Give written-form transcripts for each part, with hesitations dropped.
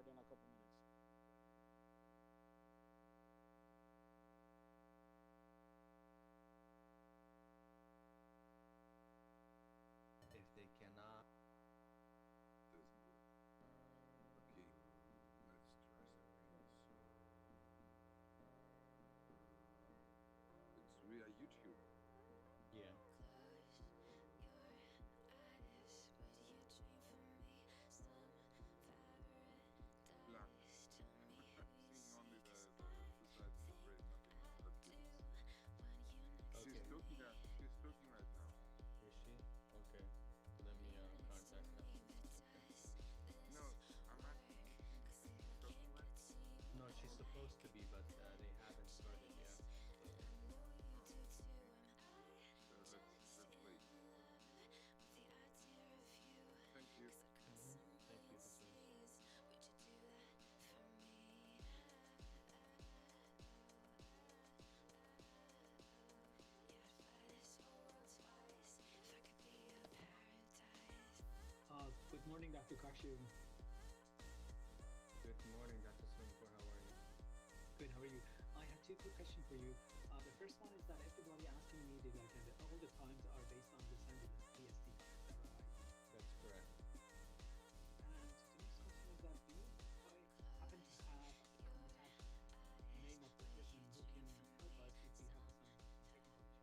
start in a couple minutes. If they cannot. Doesn't work. Okay, let's try something else. It's via YouTube. Yeah. Black. Seeing only the two sides of the brain, nothing that gives. She's Okay. talking now. She's talking right now. Is she? Okay. Let me contact her. No, I'm asking. Is she talking right now? No, she's supposed to be, but they haven't started yet. So let's wait. Thank you. Thank you, Jesus. Good morning, Dr. Kashim. Good morning, Dr. Sungkur. How are you? Good, how are you? I have two quick questions for you. The first one is that everybody asking me the all the times are based on Los Angeles, PST. Is that right? That's correct. And the next question is that do you happen to have a contact name of the person who can help us if we have some technical issues?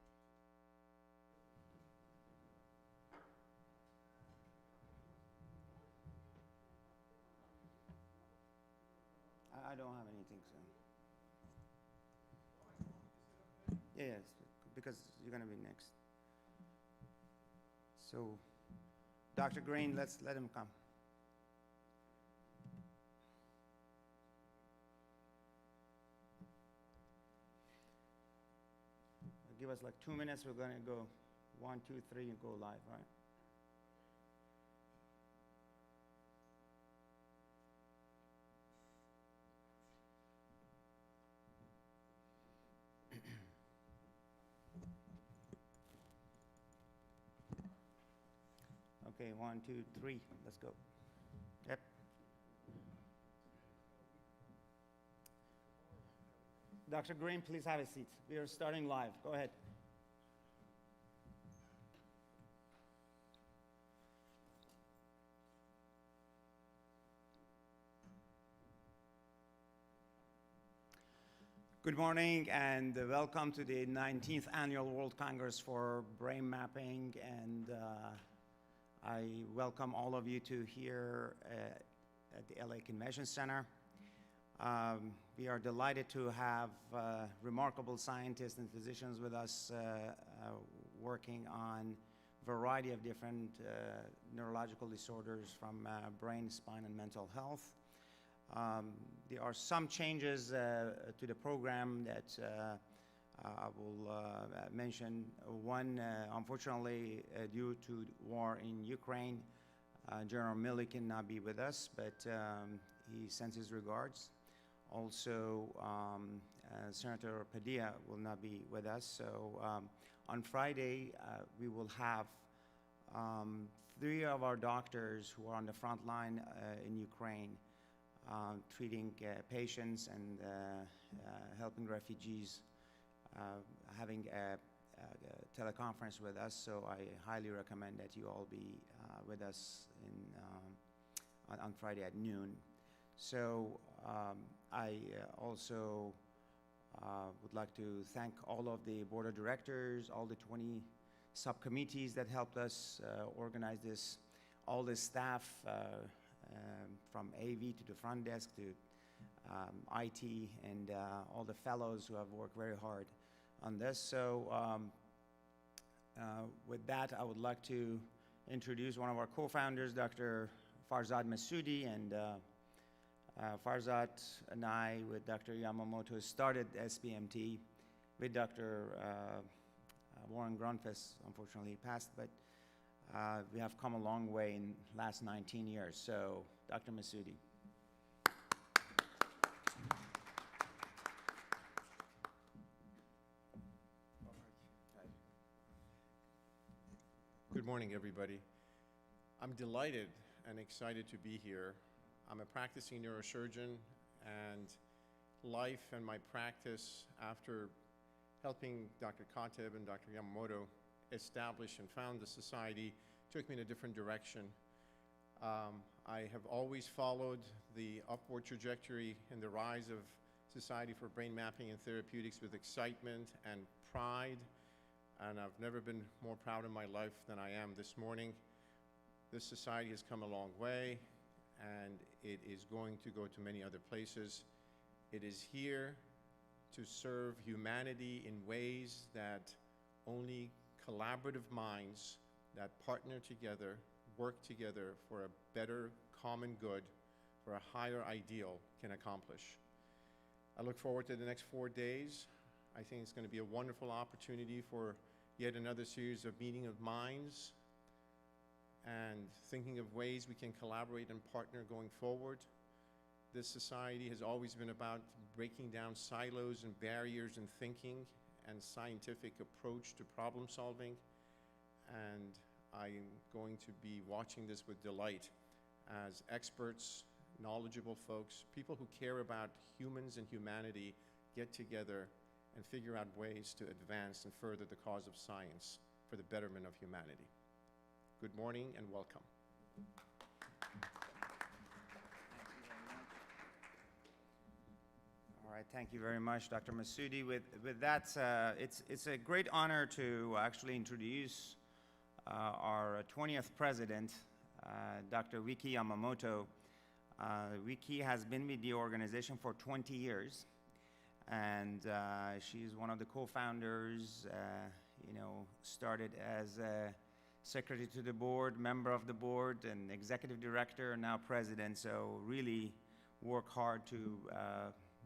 I don't have anything, so. Yes, because you're going to be next. So, Dr. Green, let's let him come. Give us like 2 minutes. We're going to go 1, 2, 3 and go live, right? Okay, 1, 2, 3, let's go. Yep. Dr. Green, please have a seat. We are starting live. Go ahead. Good morning and welcome to the 19th Annual World Congress for Brain Mapping, and I welcome all of you to here at the LA Convention Center. We are delighted to have remarkable scientists and physicians with us working on a variety of different neurological disorders from brain, spine, and mental health. There are some changes to the program that I will mention. One, unfortunately, due to war in Ukraine, General Milley cannot be with us, but he sends his regards. Also, Senator Padilla will not be with us. So on Friday, we will have 3 of our doctors who are on the front line in Ukraine treating patients and helping refugees, having a teleconference with us. So I highly recommend that you all be with us on Friday at noon. So I also would like to thank all of the board of directors, all the 20 subcommittees that helped us organize this, all the staff from AV to the front desk to IT, and all the fellows who have worked very hard on this. So with that, I would like to introduce one of our co-founders, Dr. Farzad Massoudi. And Farzad and I, with Dr. Yamamoto, started SBMT with Dr. Warren Grunfus. Unfortunately, he passed, but we have come a long way in the last 19 years. So, Dr. Massoudi. Good morning, everybody. I'm delighted and excited to be here. I'm a practicing neurosurgeon, and life and my practice after helping Dr. Kateb and Dr. Yamamoto establish and found the society took me in a different direction. I have always followed the upward trajectory and the rise of Society for Brain Mapping and Therapeutics with excitement and pride, and I've never been more proud in my life than I am this morning. This society has come a long way, and it is going to go to many other places. It is here to serve humanity in ways that only collaborative minds that partner together, work together for a better common good, for a higher ideal can accomplish. I look forward to the next 4 days. I think it's going to be a wonderful opportunity for yet another series of meeting of minds and thinking of ways we can collaborate and partner going forward. This society has always been about breaking down silos and barriers in thinking and scientific approach to problem solving, and I'm going to be watching this with delight as experts, knowledgeable folks, people who care about humans and humanity get together and figure out ways to advance and further the cause of science for the betterment of humanity. Good morning and welcome. All right, thank you very much, Dr. Masudi. With that, it's a great honor to actually introduce our 20th president, Dr. Vicky Yamamoto. Vicky has been with the organization for 20 years, and she's one of the co-founders, started as a secretary to the board, member of the board, and executive director, and now president, so really work hard to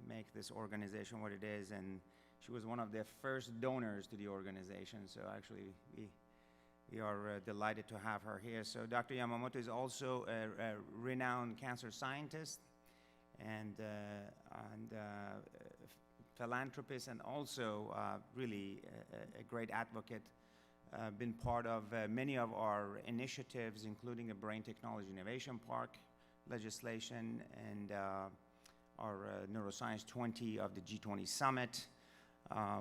make this organization what it is, and she was one of the first donors to the organization, so actually we are delighted to have her here. So Dr. Yamamoto is also a renowned cancer scientist and philanthropist, and also really a great advocate. Been part of many of our initiatives, including a Brain Technology Innovation Park legislation and our Neuroscience 20 of the G20 Summit,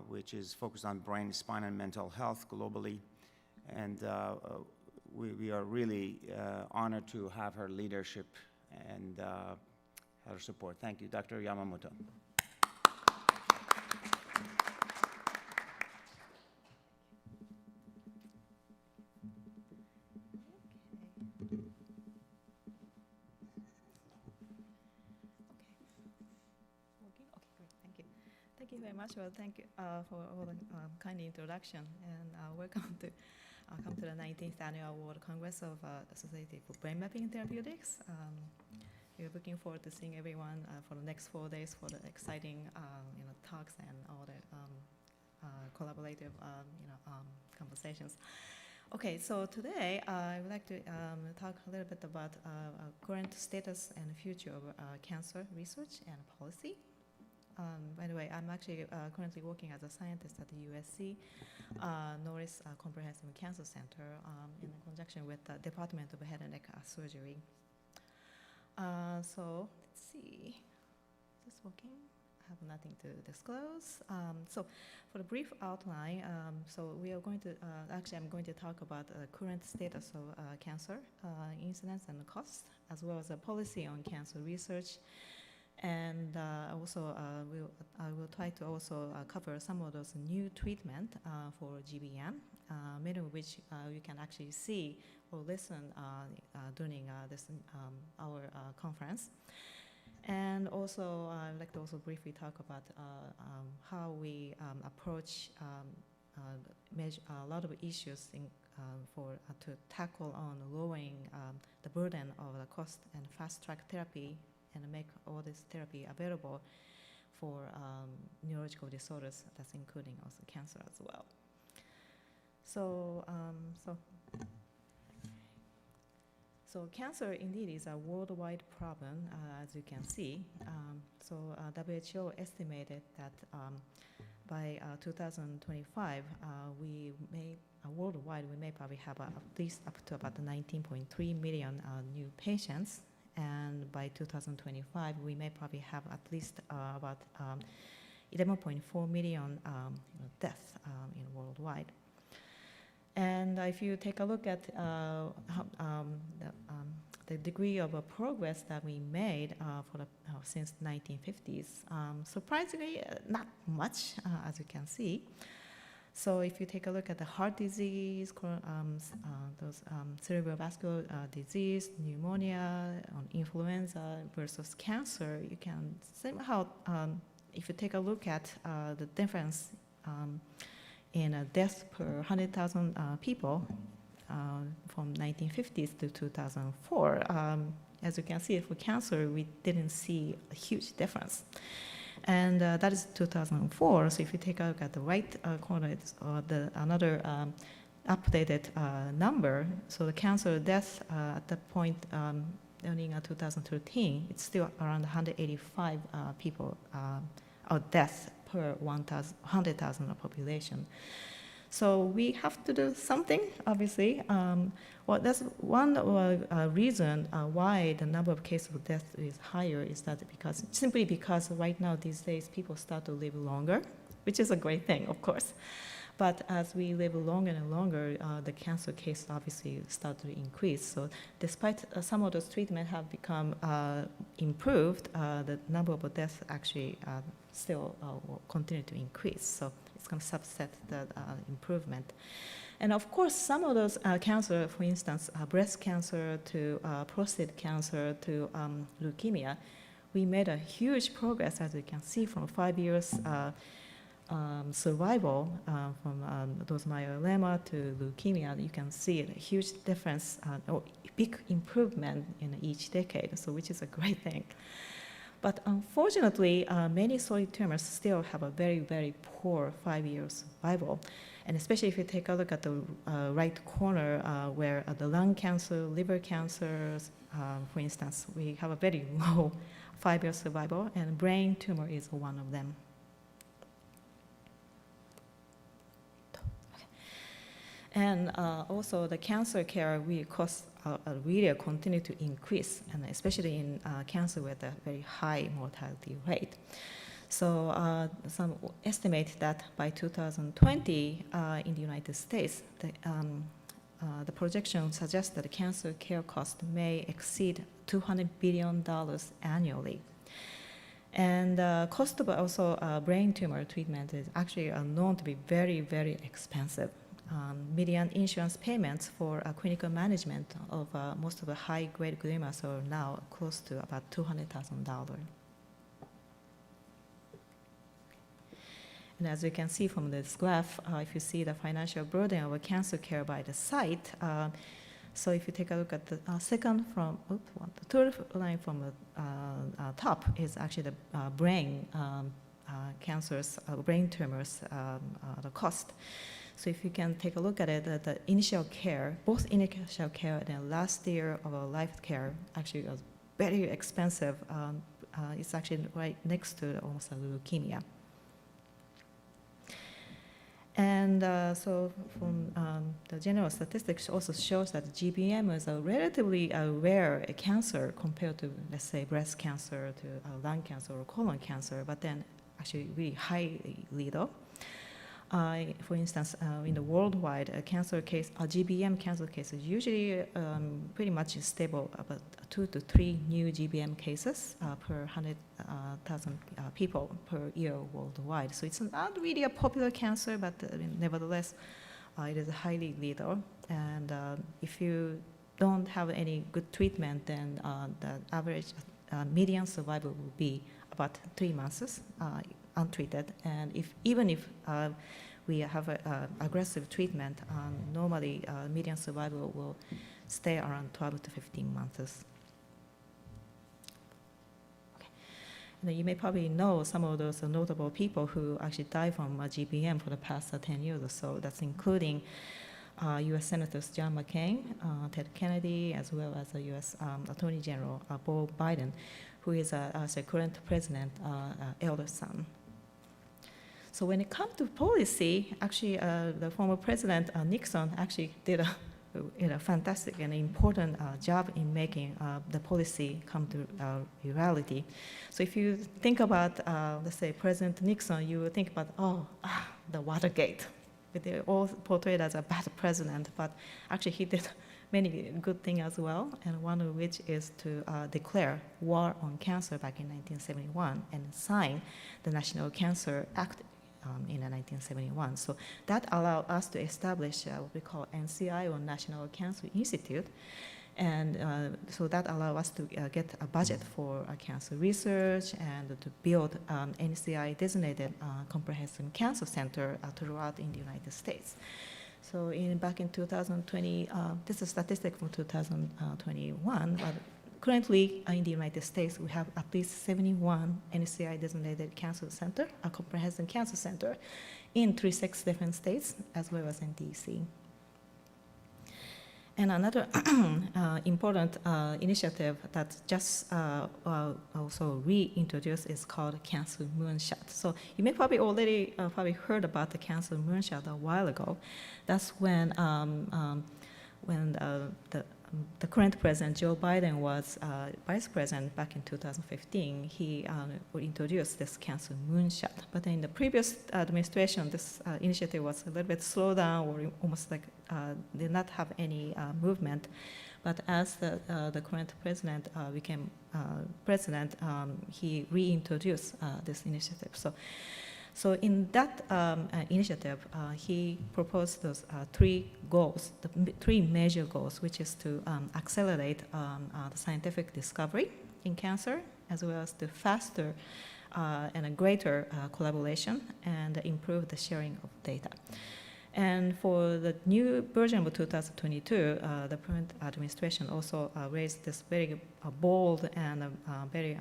which is focused on brain, spine, and mental health globally. And we are really honored to have her leadership and her support. Thank you, Dr. Yamamoto. Thank you very much. Well, thank you for all the kind introduction, and welcome to come to the 19th Annual World Congress of the Society for Brain Mapping and Therapeutics. We're looking forward to seeing everyone for the next 4 days for the exciting talks and all the collaborative conversations. Okay, so today I would like to talk a little bit about current status and future of cancer research and policy. By the way, I'm actually currently working as a scientist at the USC Norris Comprehensive Cancer Center in conjunction with the Department of Head and Neck Surgery. So let's see, is this working? I have nothing to disclose. So for the brief outline, so we are going to, actually I'm going to talk about the current status of cancer incidence and costs, as well as a policy on cancer research. And also, I will try to also cover some of those new treatment for GBM, many of which you can actually see or listen during this our conference. And also, I'd like to also briefly talk about how we approach a lot of issues to tackle on lowering the burden of the cost and fast-track therapy and make all this therapy available for neurological disorders, that's including also cancer as well. So cancer indeed is a worldwide problem, as you can see. WHO estimated that by 2025, worldwide, we may probably have at least up to about 19.3 million new patients. and by 2025, we may probably have at least about 11.4 million deaths in worldwide. And if you take a look at the degree of progress that we made since 1950s, surprisingly, not much, as you can see. So if you take a look at the heart disease, cerebrovascular disease, pneumonia, influenza versus cancer, you can somehow, if you take a look at the difference in death per 100,000 people from 1950s to 2004, as you can see, for cancer, we didn't see a huge difference. And that is 2004. So if you take a look at the right corner, it's another updated number. So the cancer death at that point, in 2013, it's still around 185 people of death per 100,000 of population. So we have to do something, obviously. Well, that's one reason why the number of cases of death is higher, is that simply because right now, these days, people start to live longer, which is a great thing, of course. But as we live longer and longer, the cancer cases obviously start to increase. So despite some of those treatments have become improved, the number of deaths actually still will continue to increase. So it's going to subset the improvement. And of course, some of those cancer, for instance, breast cancer to prostate cancer to leukemia, we made a huge progress, as you can see, from 5 years survival from those myeloma to leukemia. You can see a huge difference, or big improvement in each decade, so which is a great thing. But unfortunately, many solid tumors still have a very, very poor 5-year survival. And especially if you take a look at the right corner where the lung cancer, liver cancers, for instance, we have a very low 5-year survival, and brain tumor is one of them. And also the cancer care really continue to increase, and especially in cancer with a very high mortality rate. So some estimate that by 2020 in the United States, the projection suggests that the cancer care cost may exceed $200 billion annually. And cost of also brain tumor treatment is actually known to be very, very expensive. Median insurance payments for clinical management of most of the high-grade gliomas are now close to about $200,000. And as you can see from this graph, if you see the financial burden of cancer care by the site, so if you take a look at the second from, the third line from the top is actually the brain cancers, brain tumors, the cost. So if you can take a look at it, the initial care, both initial care and last year of life care actually was very expensive. It's actually right next to almost a leukemia. And so from the general statistics also shows that GBM is a relatively rare cancer compared to, let's say, breast cancer to lung cancer or colon cancer, but then actually really highly lethal. For instance, in the worldwide cancer case, GBM cancer cases usually pretty much stable, about 2 to 3 new GBM cases per 100,000 people per year worldwide. So it's not really a popular cancer, but nevertheless, it is highly lethal. And if you don't have any good treatment, then the average median survival will be about 3 months untreated. And even if we have aggressive treatment, normally median survival will stay around 12 to 15 months. Okay. And you may probably know some of those notable people who actually died from GBM for the past 10 years or so. That's including U.S. Senators John McCain, Ted Kennedy, as well as the U.S. Attorney General Beau Biden, who is the current president, elder son. So when it comes to policy, actually, the former President Nixon actually did a a fantastic and important job in making the policy come to reality. So if you think about, let's say, President Nixon, you think about, the Watergate. They're all portrayed as a bad president, but actually he did many good things as well, and one of which is to declare war on cancer back in 1971 and sign the National Cancer Act in 1971. So that allowed us to establish what we call NCI, or National Cancer Institute, and so that allowed us to get a budget for cancer research and to build NCI designated comprehensive cancer center throughout in the United States. So back in 2020, this is a statistic from 2021, but currently in the United States, we have at least 71 NCI designated cancer center, a comprehensive cancer center in 36 different states, as well as in DC. And another important initiative that just also reintroduced is called Cancer Moonshot. So you may probably already probably heard about the Cancer Moonshot a while ago. That's when the current president, Joe Biden, was vice president back in 2015. He introduced this Cancer Moonshot. But in the previous administration, this initiative was a little bit slowed down, or almost like did not have any movement. But as the current president became president, he reintroduced this initiative. So in that initiative, he proposed those three goals, three major goals, which is to accelerate the scientific discovery in cancer, as well as to faster and a greater collaboration, and improve the sharing of data. And for the new version of 2022, the current administration also raised this very bold and very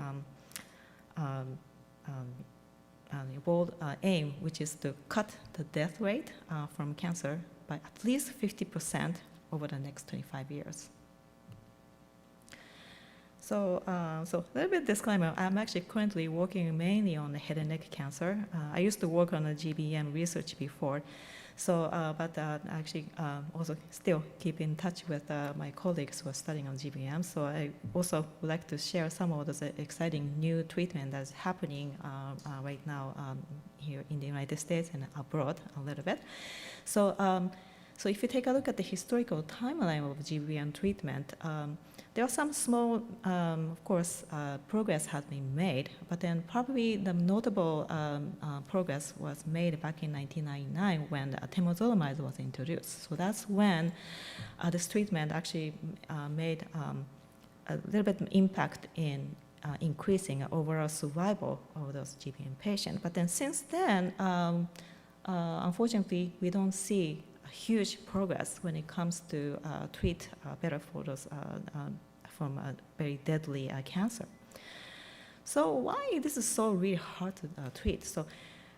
bold aim, which is to cut the death rate from cancer by at least 50% over the next 25 years. So a little bit disclaimer, I'm actually currently working mainly on the head and neck cancer. I used to work on the GBM research before, but actually also still keep in touch with my colleagues who are studying on GBM. So I also would like to share some of those exciting new treatment that's happening right now here in the United States and abroad a little bit. So if you take a look at the historical timeline of GBM treatment, there are some small, of course, progress has been made, but then probably the notable progress was made back in 1999 when temozolomide was introduced. So that's when this treatment actually made a little bit of impact in increasing overall survival of those GBM patients. But then since then, unfortunately, we don't see huge progress when it comes to treat better for those from very deadly cancer. So why this is so really hard to treat? So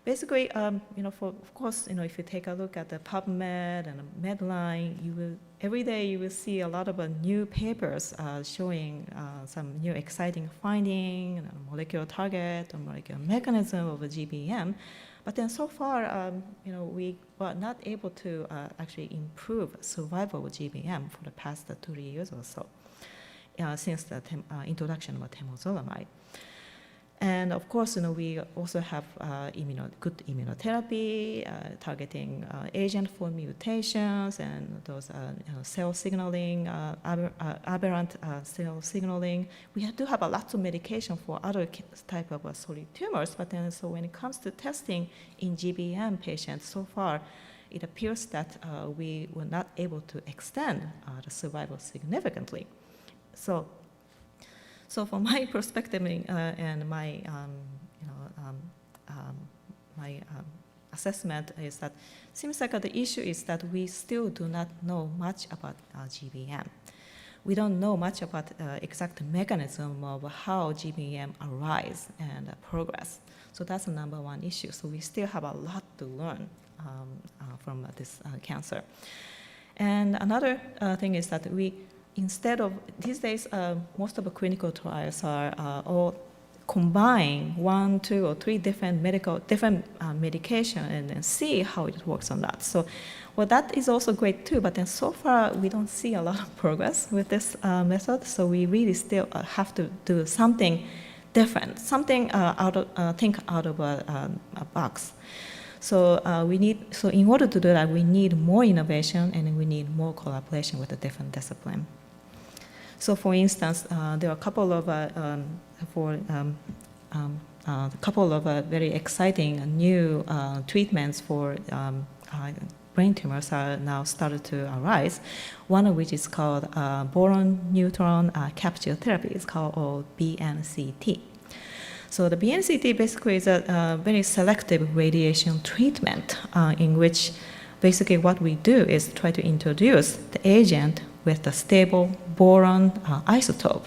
basically, of course, if you take a look at the PubMed and Medline, every day you will see a lot of new papers showing some new exciting finding, molecular target, or molecular mechanism of a GBM. But then so far, we were not able to actually improve survival of GBM for the past 30 years or so, since the introduction of temozolomide. And of course, we also have good immunotherapy, targeting agent for mutations and those cell signaling, aberrant cell signaling. We do have a lot of medication for other type of solid tumors, but then so when it comes to testing in GBM patients, so far it appears that we were not able to extend the survival significantly. So from my perspective and my assessment is that seems like the issue is that we still do not know much about GBM. We don't know much about exact mechanism of how GBM arise and progress. So that's the number one issue. So we still have a lot to learn from this cancer. And another thing is that instead of these days, most of the clinical trials are all combine 1, 2, or 3 different medication and then see how it works on that. So, well, that is also great too, but then so far we don't see a lot of progress with this method, so we really still have to do something different, something think out of a box. So so in order to do that, we need more innovation and we need more collaboration with a different discipline. So for instance, there are a couple of very exciting new treatments for brain tumors are now started to arise. One of which is called boron neutron capture therapy. It's called BNCT. So the BNCT basically is a very selective radiation treatment in which basically what we do is try to introduce the agent with the stable boron isotope,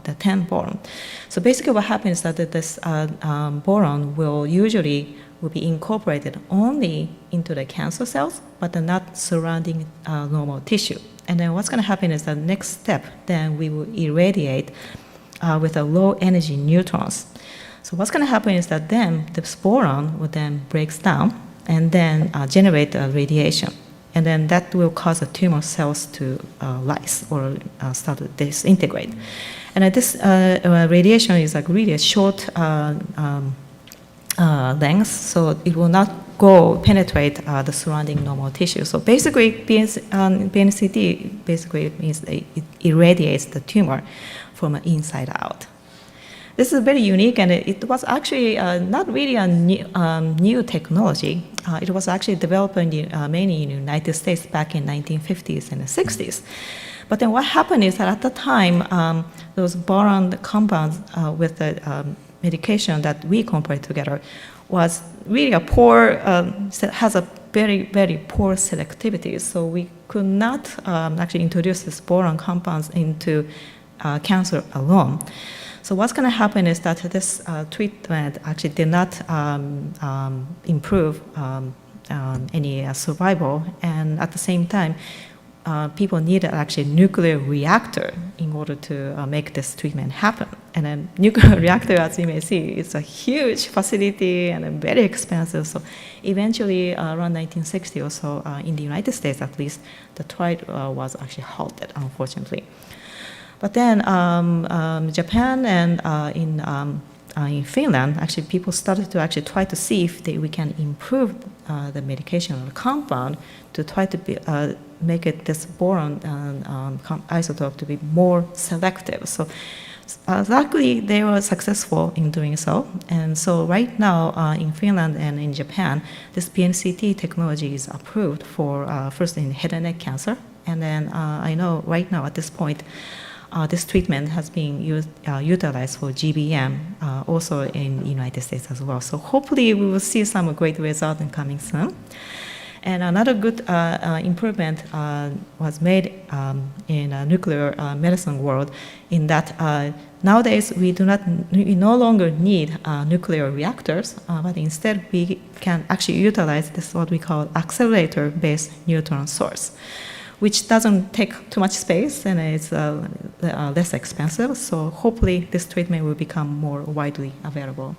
the 10 boron. So basically what happens is that this boron will be incorporated only into the cancer cells, but not surrounding normal tissue. And then what's going to happen is the next step, then we will irradiate with a low energy neutrons. So what's going to happen is that then the boron will then breaks down and then generate radiation. And then that will cause the tumor cells to lyse or start to disintegrate. And this radiation is like really a short length, so it will not penetrate the surrounding normal tissue. So basically, BNCT basically means it irradiates the tumor from the inside out. This is very unique, and it was actually not really a new technology. It was actually developed mainly in the United States back in 1950s and the 60s. But then what happened is that at the time, those boron compounds with the medication that we compared together was really a poor, has a very, very poor selectivity. So we could not actually introduce these boron compounds into cancer alone. So what's going to happen is that this treatment actually did not improve any survival, and at the same time, people needed actually a nuclear reactor in order to make this treatment happen. And then nuclear reactor, as you may see, is a huge facility and very expensive. So eventually, around 1960 or so, in the United States at least, the trial was actually halted, unfortunately. But then Japan and in Finland, actually people started to actually try to see if we can improve the medication or the compound to try to make it this boron isotope to be more selective. So luckily they were successful in doing so. And so right now in Finland and in Japan, this BNCT technology is approved for first in head and neck cancer. And then I know right now at this point, this treatment has been utilized for GBM, also in the United States as well. So hopefully we will see some great results coming soon. And another good improvement was made in nuclear medicine world in that nowadays we no longer need nuclear reactors, but instead we can actually utilize this what we call accelerator-based neutron source, which doesn't take too much space and it's less expensive. So hopefully this treatment will become more widely available.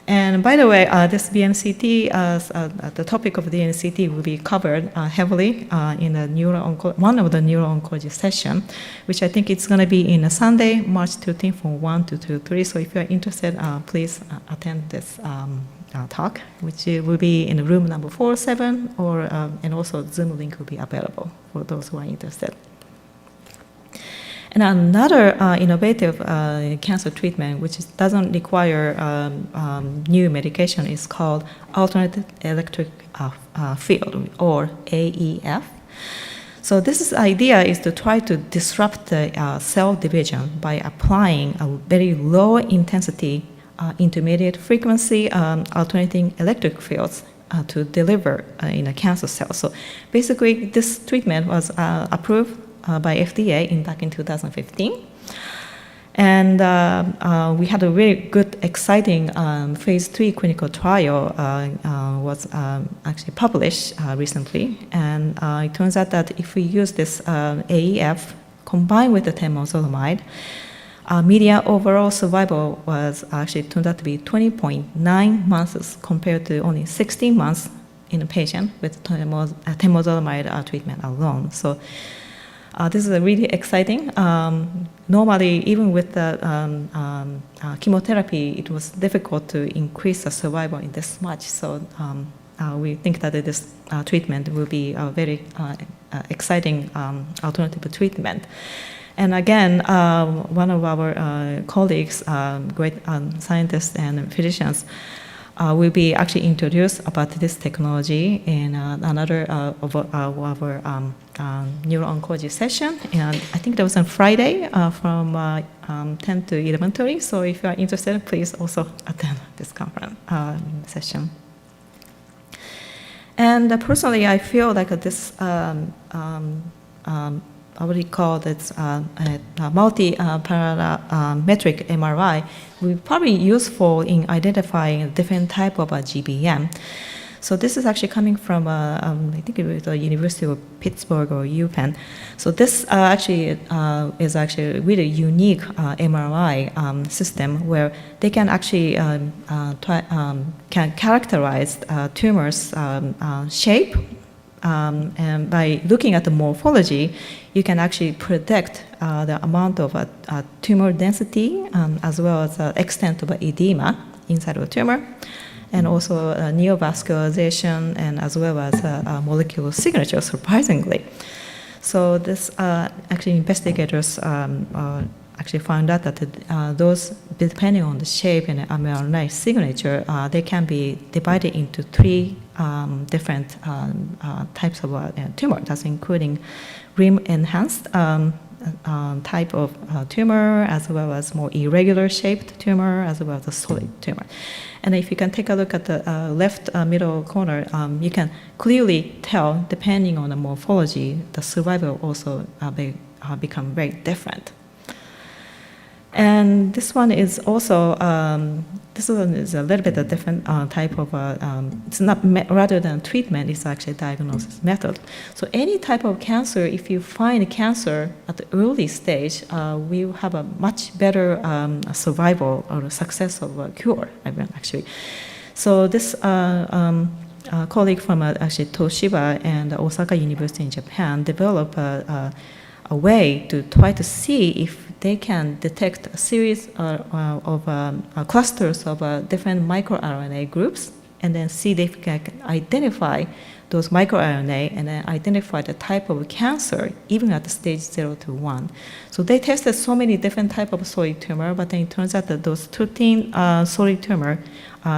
And by the way, this BNCT, the topic of the BNCT will be covered heavily in one of the neuro-oncology session, which I think it's going to be in a Sunday, March 13th from 1 to 2:3. So if you're interested, please attend this talk, which will be in room number 407, and also Zoom link will be available for those who are interested. And another innovative cancer treatment, which doesn't require new medication, is called alternative electric field, or AEF. So this idea is to try to disrupt the cell division by applying a very low intensity intermediate frequency alternating electric fields to deliver in a cancer cell. So basically, this treatment was approved by FDA back in 2015. And we had a very good, exciting phase 3 clinical trial was actually published recently. And it turns out that if we use this AEF combined with the temozolomide, median overall survival was actually turned out to be 20.9 months compared to only 16 months in a patient with temozolomide treatment alone. So this is really exciting. Normally, even with the chemotherapy, it was difficult to increase the survival in this much. So we think that this treatment will be a very exciting alternative treatment. And again, one of our colleagues, great scientists and physicians, will be actually introduced about this technology in another of our neuro-oncology session. And I think that was on Friday from 10 to 11:30. So if you are interested, please also attend this conference session. And personally, I feel like this I would call this multi-parametric MRI will be probably useful in identifying a different type of GBM. So this is actually coming from, I think it was the University of Pittsburgh or UPenn. So this actually is actually a really unique MRI system where they can actually can characterize tumors' shape. And by looking at the morphology, you can actually predict the amount of tumor density as well as the extent of edema inside of a tumor, and also neovascularization and as well as molecular signature, surprisingly. So this actually investigators actually found out that those, depending on the shape and mRNA signature, they can be divided into three different types of tumor. That's including Rim-enhanced type of tumor, as well as more irregular shaped tumor, as well as a solid tumor. And if you can take a look at the left middle corner, you can clearly tell, depending on the morphology, the survival also become very different. And this one is also, this one is a little bit a different type of, it's not, rather than treatment, it's actually a diagnosis method. So any type of cancer, if you find cancer at the early stage, we have a much better survival or success of a cure, actually. So this colleague from actually Toshiba and Osaka University in Japan developed a way to try to see if they can detect a series of clusters of different microRNA groups, and then see if they can identify those microRNA and then identify the type of cancer, even at the stage 0 to 1. So they tested so many different types of solid tumor, but then it turns out that those 13 solid tumor,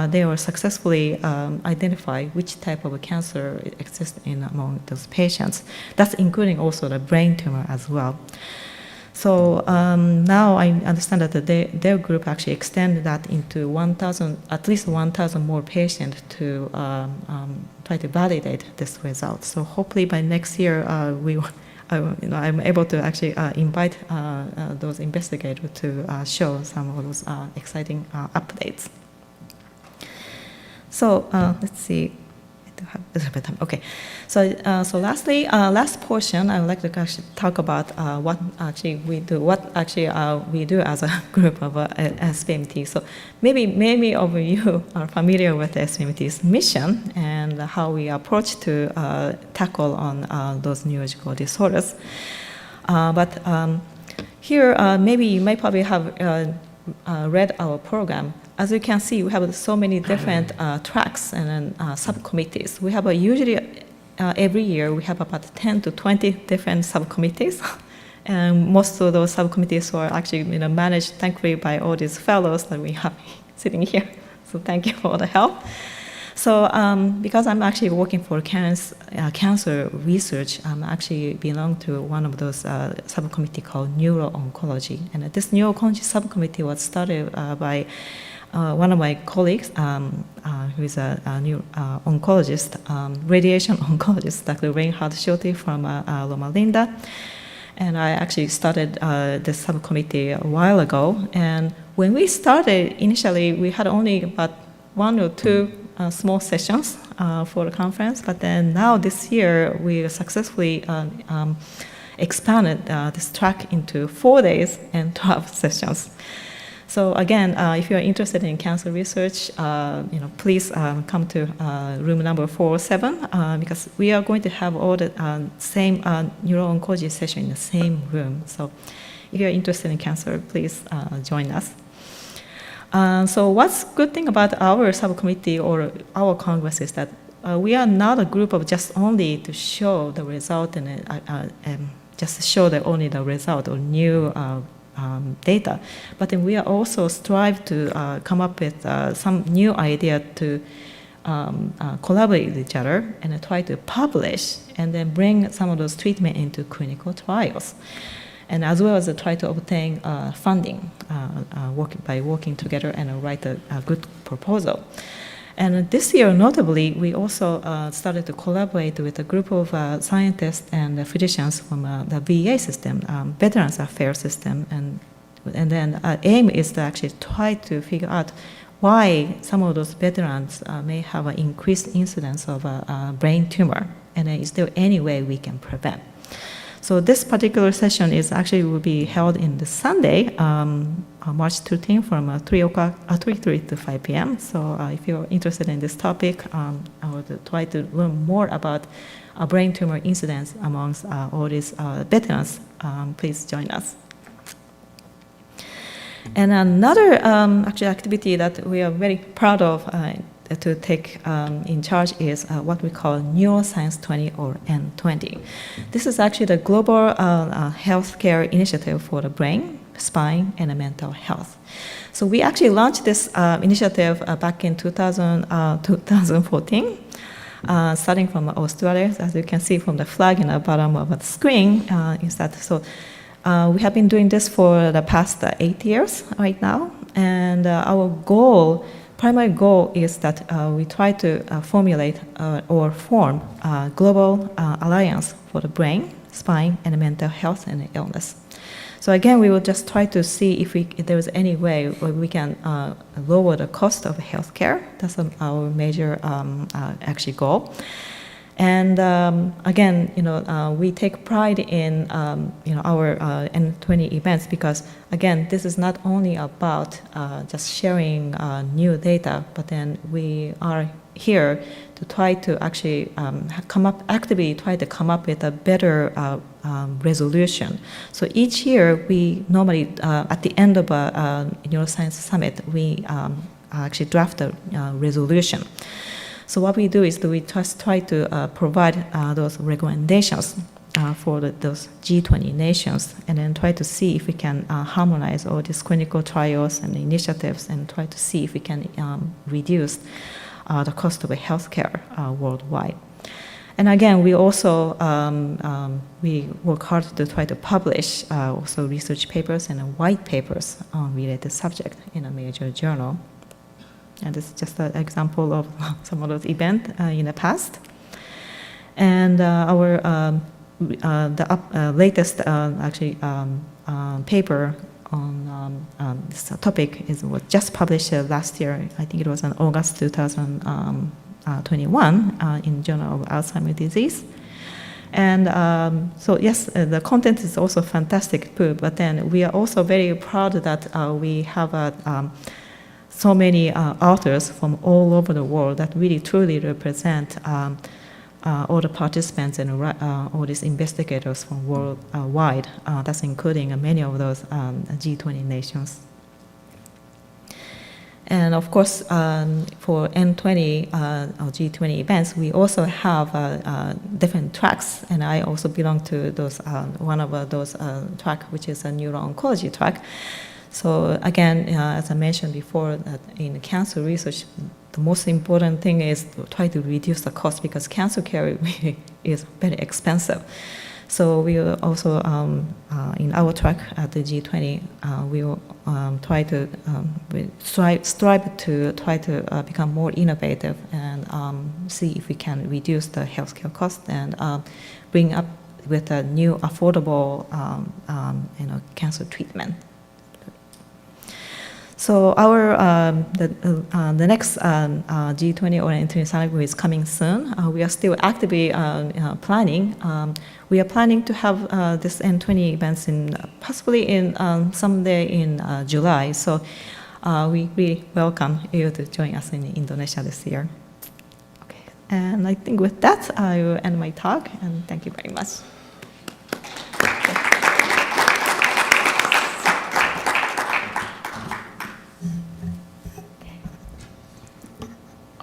they were successfully identify which type of cancer exists among those patients. That's including also the brain tumor as well. So now I understand that their group actually extended that into 1,000, at least 1,000 more patients to try to validate this result. So hopefully by next year, I'm able to actually invite those investigators to show some of those exciting updates. So let's see. I do have a little bit of time. Okay. So lastly, last portion, I would like to actually talk about what actually we do, we do as a group of SBMT. So maybe many of you are familiar with SBMT's mission and how we approach to tackle on those neurological disorders. But here, maybe you may probably have read our program. As you can see, we have so many different tracks and subcommittees. We have usually every year we have about 10 to 20 different subcommittees, and most of those subcommittees are actually managed, thankfully, by all these fellows that we have sitting here. So thank you for the help. So because I'm actually working for cancer research, I'm actually belong to one of those subcommittee called Neuro-oncology, and this Neuro-oncology subcommittee was started by one of my colleagues, who is a new oncologist, radiation oncologist, Dr. Reinhard Schulte from Loma Linda. And I actually started this subcommittee a while ago. And when we started, initially, we had only about 1 or 2 small sessions for the conference. But then now this year, we successfully expanded this track into 4 days and 12 sessions. So again, if you're interested in cancer research, please come to room number 407 because we are going to have all the same neuro-oncology session in the same room. So if you're interested in cancer, please join us. So what's good thing about our subcommittee or our Congress is that we are not a group of just only to show the result and just show only the result or new data, but then we are also strive to come up with some new idea to collaborate with each other and try to publish and then bring some of those treatment into clinical trials. And as well as try to obtain funding by working together and write a good proposal. And this year, notably, we also started to collaborate with a group of scientists and physicians from the VA system, Veterans Affairs system, and then aim is to actually try to figure out why some of those veterans may have an increased incidence of a brain tumor, and is there any way we can prevent? So this particular session will be held in the Sunday, March 13th from 3:30 to 5 p.m. So if you're interested in this topic, I would try to learn more about brain tumor incidence amongst all these veterans. Please join us. And another activity that we are very proud of to take in charge is what we call Neuroscience 20 or N20. This is actually the global healthcare initiative for the brain, spine, and mental health. So we actually launched this initiative back in 2014, starting from Australia. As you can see from the flag in the bottom of the screen, we have been doing this for the past 8 years right now, and our primary goal is that we try to formulate or form a global alliance for the brain, spine, and mental health and illness. So again, we will just try to see if there is any way where we can lower the cost of healthcare. That's our major goal. And again, we take pride in our N20 events because, again, this is not only about just sharing new data, but then we are here to try to actually actively try to come up with a better resolution. So each year, we normally, at the end of a neuroscience summit, we actually draft a resolution. So what we do is we just try to provide those recommendations for those G20 nations and then try to see if we can harmonize all these clinical trials and initiatives and try to see if we can reduce the cost of healthcare worldwide. And again, we also we work hard to try to publish also research papers and white papers on related subject in a major journal. And this is just an example of some of those events in the past. And our latest paper on this topic was just published last year. I think it was in August 2021 in Journal of Alzheimer's Disease. And so yes, the content is also fantastic too, but then we are also very proud that we have so many authors from all over the world that really truly represent all the participants and all these investigators from worldwide. That's including many of those G20 nations. And of course, for N20 or G20 events, we also have different tracks, and I also belong to those one of those track, which is a neuro-oncology track. So again, as I mentioned before, that in cancer research, the most important thing is to try to reduce the cost because cancer care is very expensive. So we will also, in our track at the G20, we will try to strive to try to become more innovative and see if we can reduce the healthcare cost and bring up with a new affordable cancer treatment. So our the next G20 oriented summit is coming soon. We are still actively planning. We are planning to have this N20 events in possibly in someday in July. So we really welcome you to join us in Indonesia this year. Okay, and I think with that I will end my talk. And thank you very much.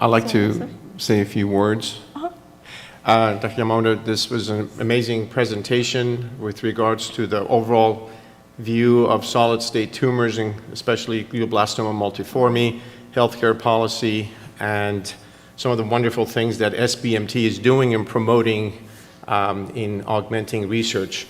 I'd like to say a few words. Dr. Yamamoto, this was an amazing presentation with regards to the overall view of solid-state tumors, and especially glioblastoma multiforme, healthcare policy, and some of the wonderful things that SBMT is doing and promoting in augmenting research.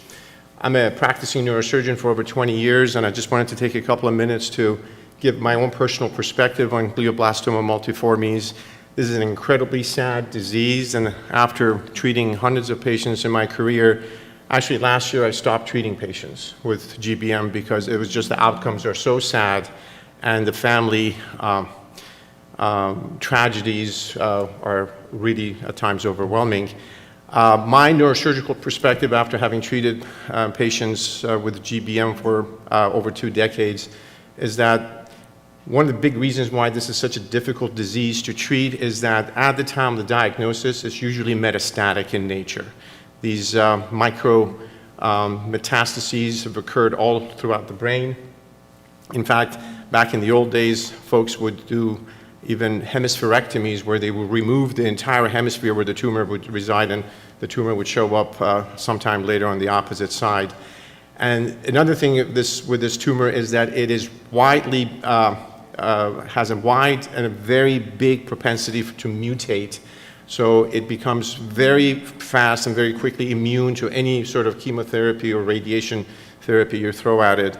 I'm a practicing neurosurgeon for over 20 years, and I just wanted to take a couple of minutes to give my own personal perspective on glioblastoma multiformes. This is an incredibly sad disease, and after treating hundreds of patients in my career, actually last year I stopped treating patients with GBM because it was just the outcomes are so sad, and the family tragedies are really at times overwhelming. My neurosurgical perspective after having treated patients with GBM for over 2 decades is that one of the big reasons why this is such a difficult disease to treat is that at the time of the diagnosis, it's usually metastatic in nature. These micro metastases have occurred all throughout the brain. In fact, back in the old days, folks would do even hemispherectomies where they would remove the entire hemisphere where the tumor would reside, and the tumor would show up sometime later on the opposite side. And another thing with this tumor is that it is widely has a wide and a very big propensity to mutate. So it becomes very fast and very quickly immune to any sort of chemotherapy or radiation therapy you throw at it.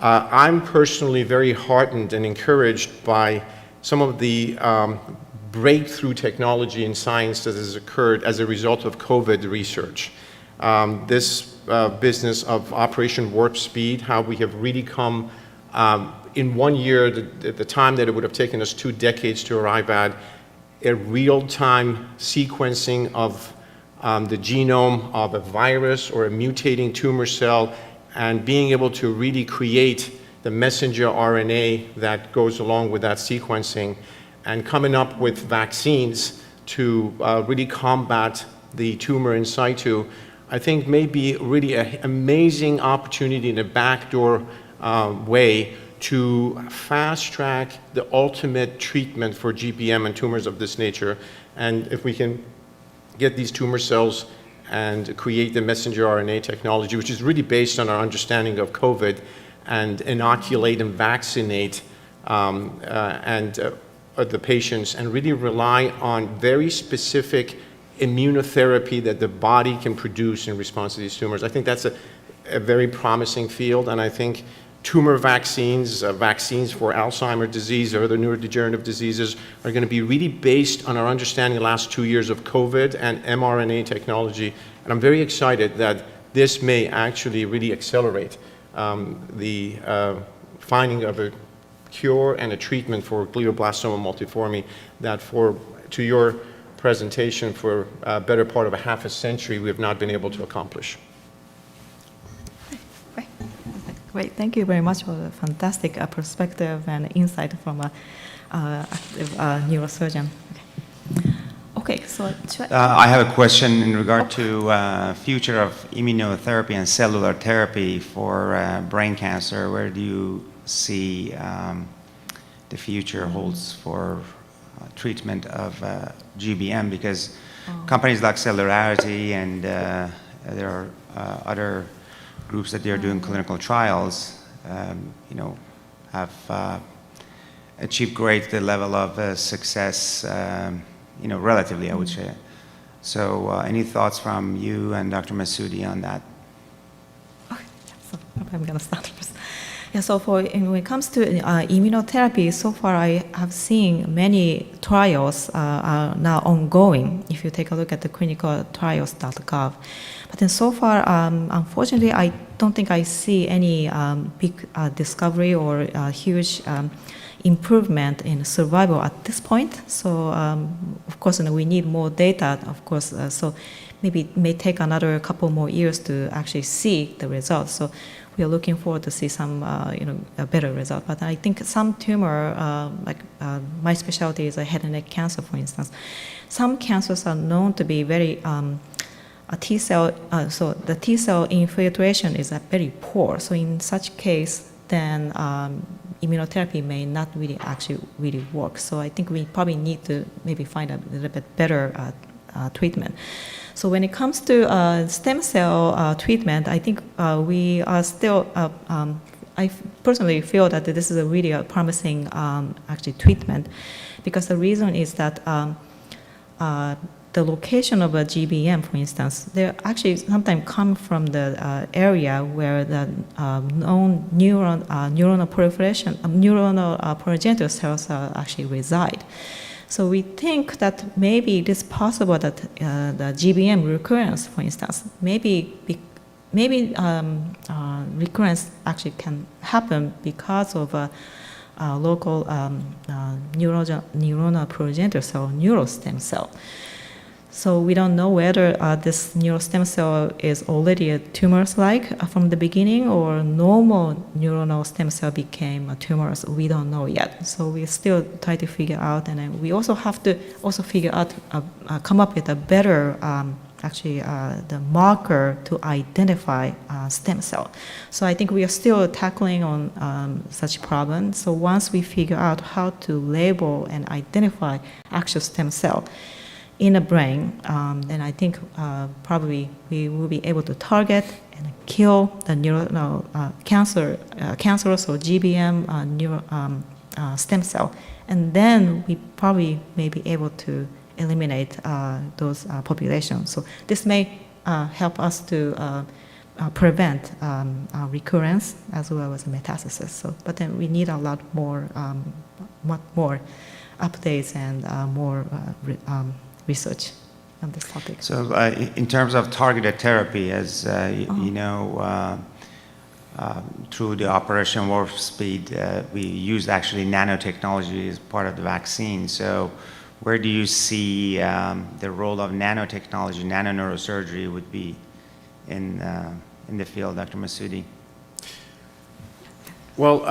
I'm personally very heartened and encouraged by some of the breakthrough technology in science that has occurred as a result of COVID research. This business of Operation Warp Speed, how we have really come in 1 year, the time that it would have taken us 2 decades to arrive at, a real-time sequencing of the genome of a virus or a mutating tumor cell, and being able to really create the messenger RNA that goes along with that sequencing, and coming up with vaccines to really combat the tumor in situ, I think may be really an amazing opportunity in a backdoor way to fast-track the ultimate treatment for GBM and tumors of this nature. And if we can get these tumor cells and create the messenger RNA technology, which is really based on our understanding of COVID, and inoculate and vaccinate the patients, and really rely on very specific immunotherapy that the body can produce in response to these tumors. I think that's a very promising field, and I think tumor vaccines, vaccines for Alzheimer's disease or other neurodegenerative diseases are going to be really based on our understanding the last 2 years of COVID and mRNA technology. And I'm very excited that this may actually really accelerate the finding of a cure and a treatment for glioblastoma multiforme that to your presentation for a better part of a half a century we have not been able to accomplish. Great, thank you very much for the fantastic perspective and insight from a active neurosurgeon. Okay, so I have a question in regard to future of immunotherapy and cellular therapy for brain cancer. Where do you see the future holds for treatment of GBM? Because companies like Celularity and there are other groups that they're doing clinical trials, have achieved great level of success, relatively, I would say. So any thoughts from you and Dr. Masudi on that? Okay, so I'm going to start first. Yeah, so when it comes to immunotherapy, so far I have seen many trials are now ongoing, if you take a look at the clinicaltrials.gov. But then so far, unfortunately, I don't think I see any big discovery or huge improvement in survival at this point. So of course, we need more data, of course, so maybe it may take another couple more years to actually see the results. So we are looking forward to see some, a better result. But I think some tumor, my specialty is a head and neck cancer, for instance. Some cancers are known to be very a T cell. So the T cell infiltration is very poor. So in such case, then immunotherapy may not really work. So I think we probably need to maybe find a little bit better treatment. So when it comes to stem cell treatment, I think we are still, I personally feel that this is a really promising actually treatment, because the reason is that the location of a GBM, for instance, they actually sometimes come from the area where the known neuronal proliferation, neuronal progenitor cells actually reside. So we think that maybe it is possible that the GBM recurrence, for instance, maybe recurrence actually can happen because of a local neuronal progenitor cell, neurostem cell. So we don't know whether this neurostem cell is already a tumors-like from the beginning, or normal neuronal stem cell became a tumors. We don't know yet. So we still try to figure out, and then we also have to figure out, come up with a better, the marker to identify stem cell. So I think we are still tackling on such problems. So once we figure out how to label and identify actual stem cell in the brain, then I think probably we will be able to target and kill the neuronal cancerous or GBM stem cell, and then we probably may be able to eliminate those populations. So this may help us to prevent recurrence as well as metastasis. So, but then we need a lot more updates and more research on this topic. So in terms of targeted therapy, as you know, through the Operation Warp Speed, we used actually nanotechnology as part of the vaccine. So where do you see the role of nanotechnology, nanoneurosurgery would be in the field, Dr. Masudi? Well,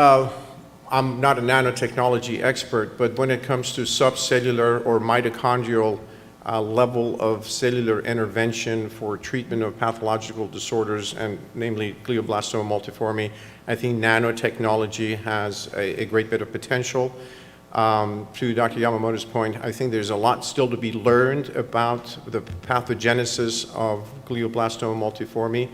I'm not a nanotechnology expert, but when it comes to subcellular or mitochondrial level of cellular intervention for treatment of pathological disorders, and namely glioblastoma multiforme, I think nanotechnology has a great bit of potential. To Dr. Yamamoto's point, I think there's a lot still to be learned about the pathogenesis of glioblastoma multiforme.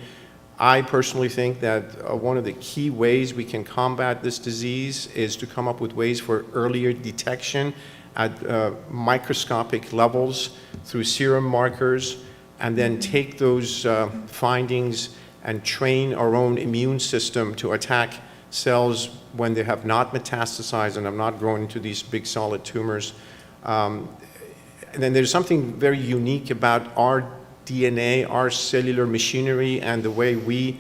I personally think that one of the key ways we can combat this disease is to come up with ways for earlier detection at microscopic levels through serum markers, and then take those findings and train our own immune system to attack cells when they have not metastasized and have not grown into these big solid tumors. And then there's something very unique about our DNA, our cellular machinery, and the way we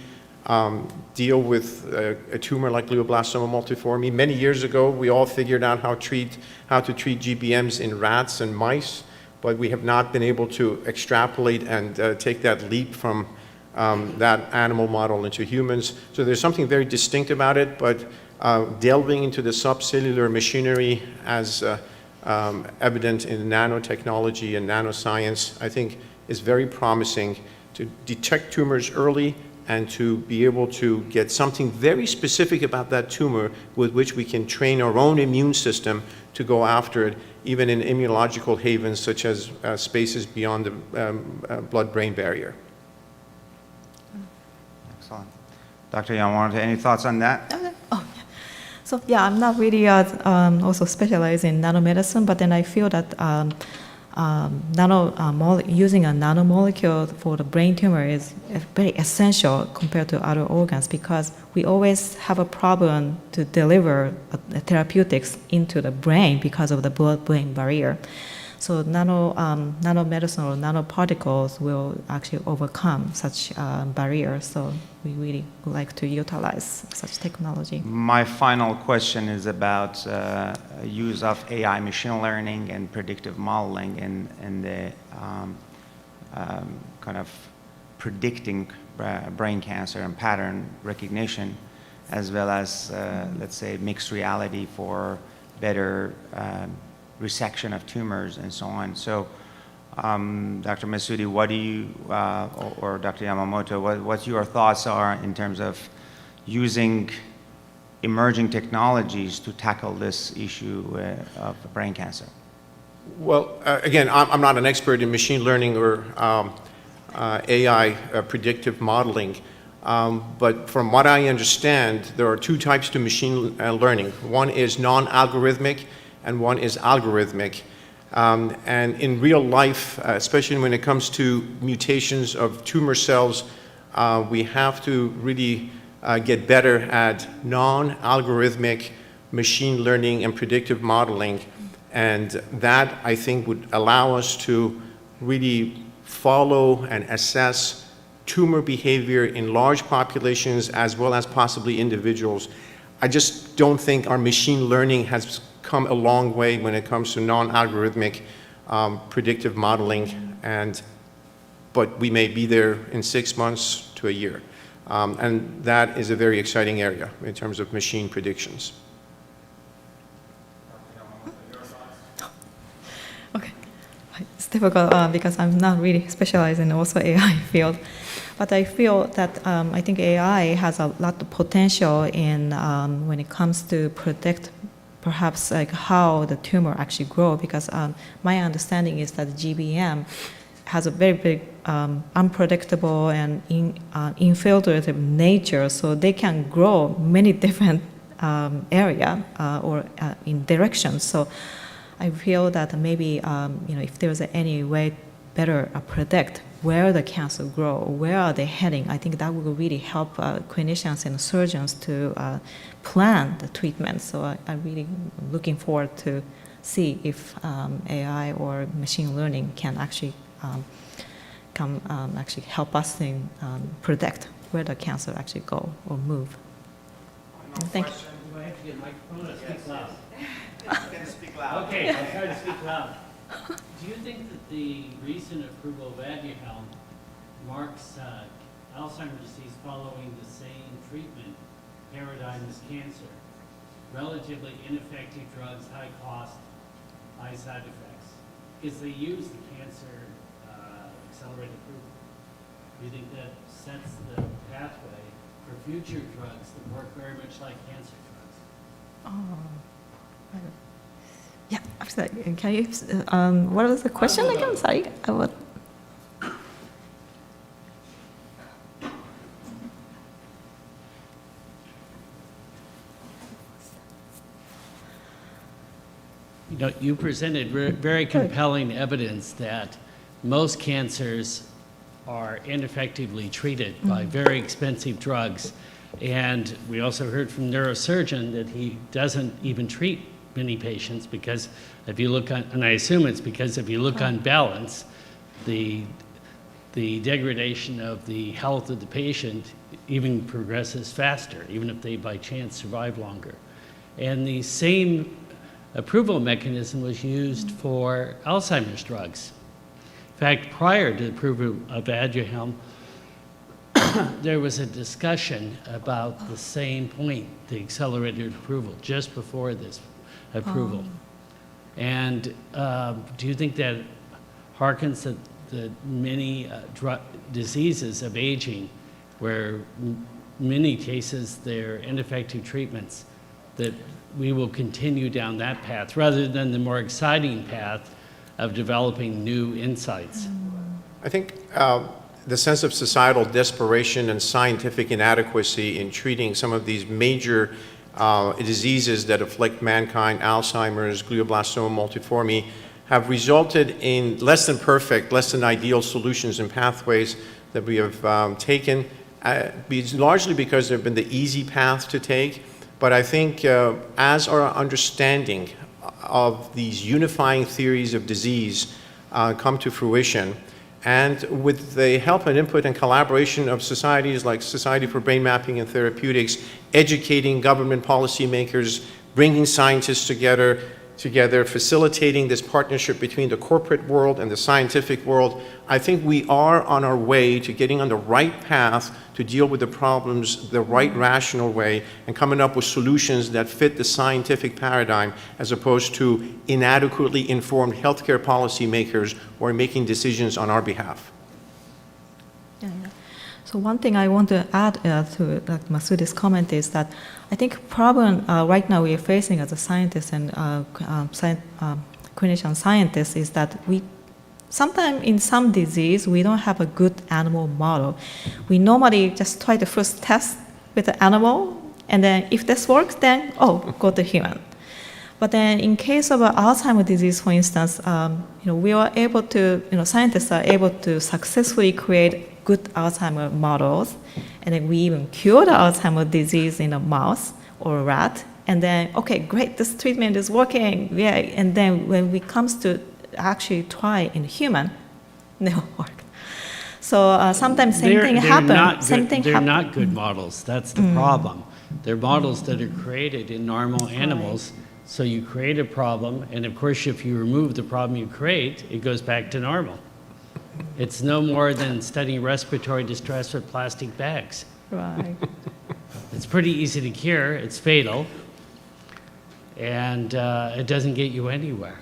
deal with a tumor like glioblastoma multiforme. Many years ago, we all figured out how to treat GBMs in rats and mice, but we have not been able to extrapolate and take that leap from that animal model into humans. So there's something very distinct about it, but delving into the subcellular machinery as evident in nanotechnology and nanoscience, I think is very promising to detect tumors early and to be able to get something very specific about that tumor with which we can train our own immune system to go after it, even in immunological havens such as spaces beyond the blood-brain barrier. Excellent. Dr. Yamamoto, any thoughts on that? Okay. Oh, yeah. So yeah, I'm not really also specialized in nanomedicine, but then I feel that using a nanomolecule for the brain tumor is very essential compared to other organs, because we always have a problem to deliver therapeutics into the brain because of the blood-brain barrier. So nanomedicine or nanoparticles will actually overcome such barriers. So we really would like to utilize such technology. My final question is about use of AI, machine learning, and predictive modeling in the kind of predicting brain cancer and pattern recognition, as well as, let's say, mixed reality for better resection of tumors and so on. So, Dr. Masudi, what do you, or Dr. Yamamoto, what your thoughts are in terms of using emerging technologies to tackle this issue of brain cancer? Well, again, I'm not an expert in machine learning or AI predictive modeling, but from what I understand, there are two types to machine learning. One is non-algorithmic, and one is algorithmic. And in real life, especially when it comes to mutations of tumor cells, we have to really get better at non-algorithmic machine learning and predictive modeling. And that, I think, would allow us to really follow and assess tumor behavior in large populations as well as possibly individuals. I just don't think our machine learning has come a long way when it comes to non-algorithmic predictive modeling, but we may be there in 6 months to a year. And that is a very exciting area in terms of machine predictions. Okay, it's difficult because I'm not really specialized in also AI field. But I feel that I think AI has a lot of potential in when it comes to predict perhaps like how the tumor actually grow, because my understanding is that GBM has a very big unpredictable and infiltrative nature, so they can grow many different area or in directions. So I feel that maybe if there's any way better predict where the cancer grow, where are they heading, I think that will really help clinicians and surgeons to plan the treatment. So I'm really looking forward to see if AI or machine learning can actually actually help us in predict where the cancer actually go or move. Thank you. Do I have to get a microphone or speak loud? You can speak loud. Okay, I'll try to speak loud. Do you think that the recent approval of Aduhelm marks Alzheimer's disease following the same treatment paradigm as cancer? Relatively ineffective drugs, high cost, high side effects. Because they use the cancer accelerated approval. Do you think that sets the pathway for future drugs that work very much like cancer drugs? Yeah, absolutely. Can you, what was the question again? Sorry. What? You know, you presented very compelling evidence that most cancers are ineffectively treated by very expensive drugs. And we also heard from a neurosurgeon that he doesn't even treat many patients because if you look on, and I assume it's because if you look on balance, the degradation of the health of the patient even progresses faster, even if they by chance survive longer. And the same approval mechanism was used for Alzheimer's drugs. In fact, prior to the approval of Aduhelm, there was a discussion about the same point, the accelerated approval, just before this approval. And do you think that harkens to the many diseases of aging, where many cases they're ineffective treatments, that we will continue down that path rather than the more exciting path of developing new insights? I think the sense of societal desperation and scientific inadequacy in treating some of these major diseases that afflict mankind, Alzheimer's, glioblastoma multiforme, have resulted in less than perfect, less than ideal solutions and pathways that we have taken, largely because they've been the easy path to take. But I think as our understanding of these unifying theories of disease come to fruition, and with the help and input and collaboration of societies like Society for Brain Mapping and Therapeutics, educating government policymakers, bringing scientists together, facilitating this partnership between the corporate world and the scientific world, I think we are on our way to getting on the right path to deal with the problems the right rational way and coming up with solutions that fit the scientific paradigm as opposed to inadequately informed healthcare policymakers who are making decisions on our behalf. Yeah. So one thing I want to add to Dr. Masudi's comment is that I think problem right now we are facing as a scientist and clinician scientists is that we sometimes in some disease we don't have a good animal model. We normally just try to first test with the animal, and then if this works, then go to human. But then in case of Alzheimer's disease, for instance, we are able to, scientists are able to successfully create good Alzheimer's models, and then we even cure the Alzheimer's disease in a mouse or a rat, and then, okay, great, this treatment is working, yeah, and then when it comes to actually try in human, never work. So sometimes same thing happens. They're not good models, that's the problem. They're models that are created in normal animals, so you create a problem, and of course if you remove the problem you create, it goes back to normal. It's no more than studying respiratory distress with plastic bags. Right. It's pretty easy to cure, it's fatal, and it doesn't get you anywhere,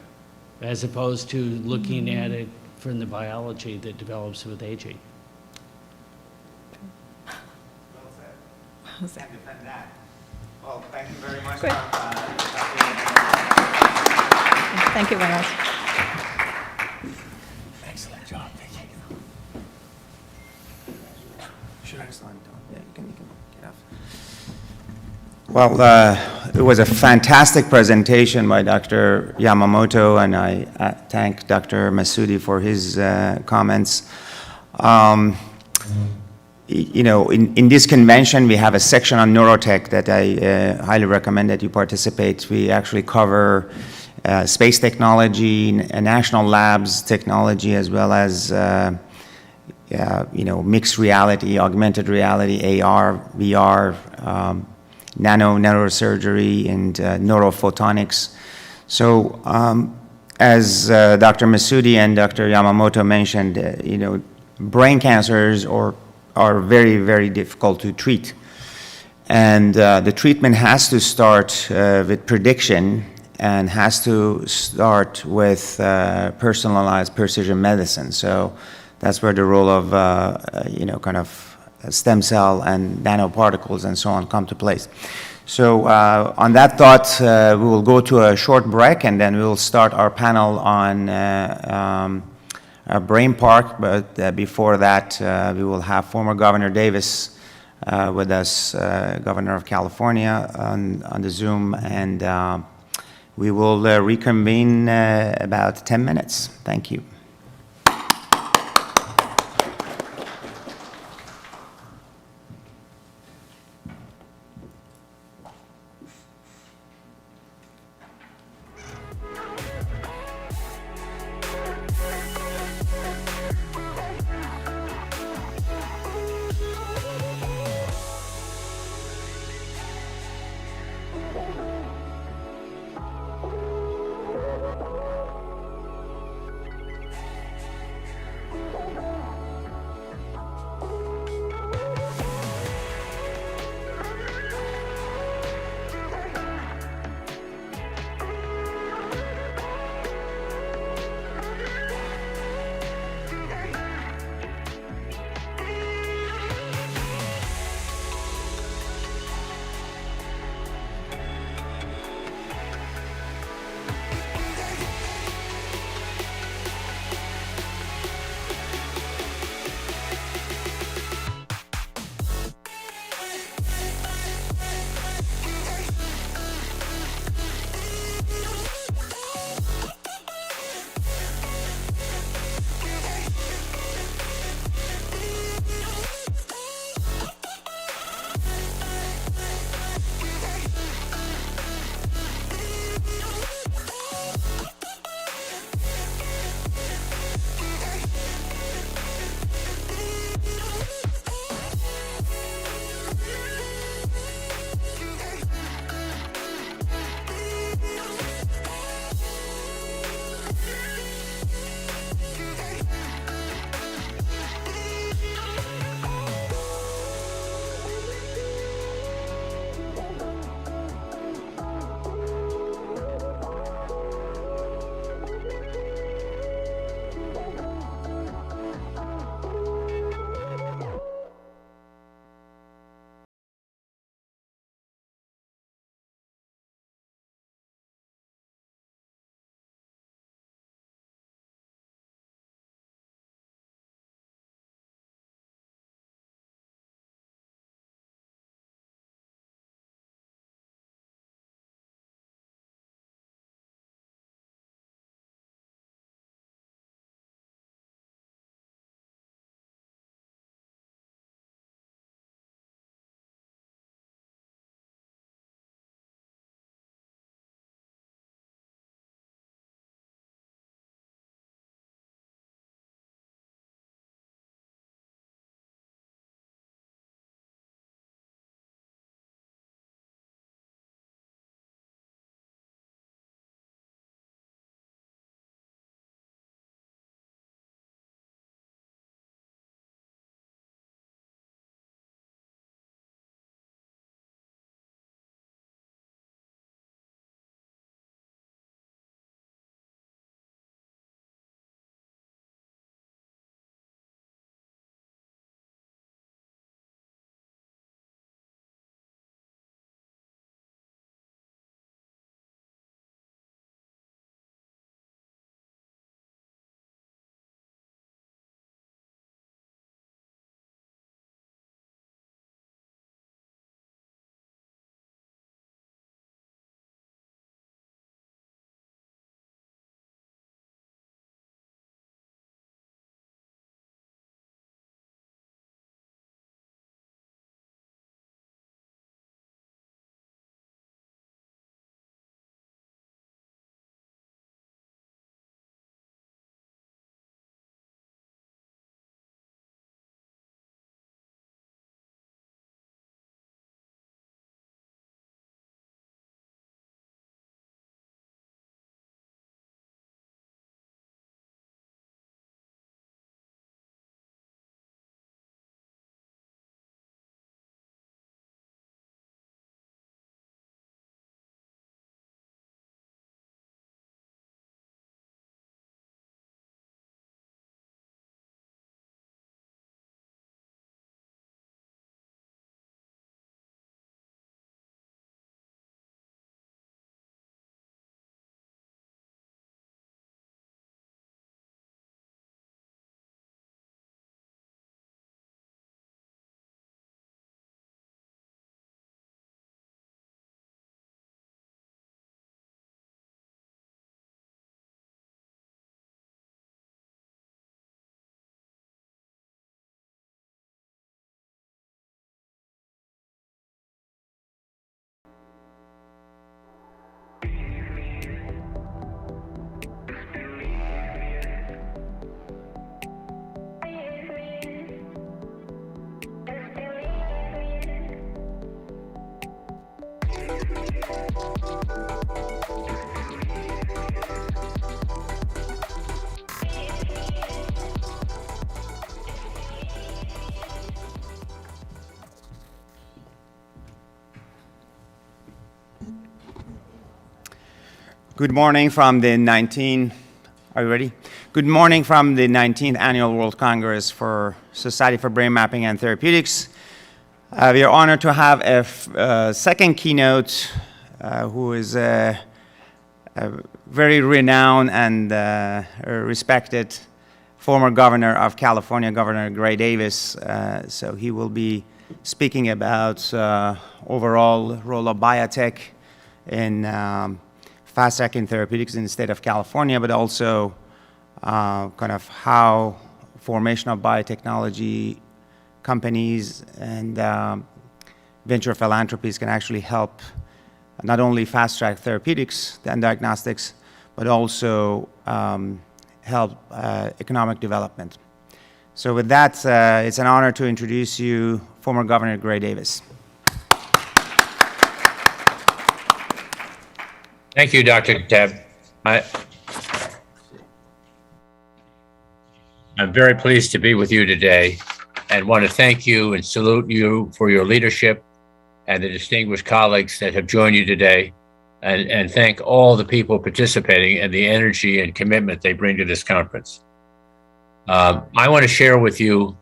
as opposed to looking at it from the biology that develops with aging. Can't defend that. Well, thank you very much. Great. Thank you very much. Excellent job, Vicky. Should I slide down? Yeah, you can get off. Well, it was a fantastic presentation by Dr. Yamamoto, and I thank Dr. Masudi for his comments. In this convention, we have a section on neurotech that I highly recommend that you participate. We actually cover space technology, national labs technology, as well as mixed reality, augmented reality, AR, VR, neurosurgery, and neurophotonics. So as Dr. Masudi and Dr. Yamamoto mentioned, brain cancers are very, very difficult to treat. And the treatment has to start with prediction and has to start with personalized precision medicine. So that's where the role of, kind of stem cell and nanoparticles and so on come to place. So on that thought, we will go to a short break, and then we will start our panel on Brain Park. But before that, we will have former Governor Davis with us, Governor of California, on the Zoom, and we will reconvene about 10 minutes. Thank you. Good morning from the 19th, are you ready? Good morning from the 19th Annual World Congress for Society for Brain Mapping and Therapeutics. We are honored to have a second keynote who is a very renowned and respected former governor of California, Governor Gray Davis. So he will be speaking about overall role of biotech in fast-acting therapeutics in the state of California, but also kind of how formation of biotechnology companies and venture philanthropies can actually help not only fast-track therapeutics and diagnostics, but also help economic development. So with that, it's an honor to introduce you former Governor Gray Davis. Thank you, Dr. Teb. I'm very pleased to be with you today and want to thank you and salute you for your leadership and the distinguished colleagues that have joined you today, and thank all the people participating and the energy and commitment they bring to this conference. I want to share with you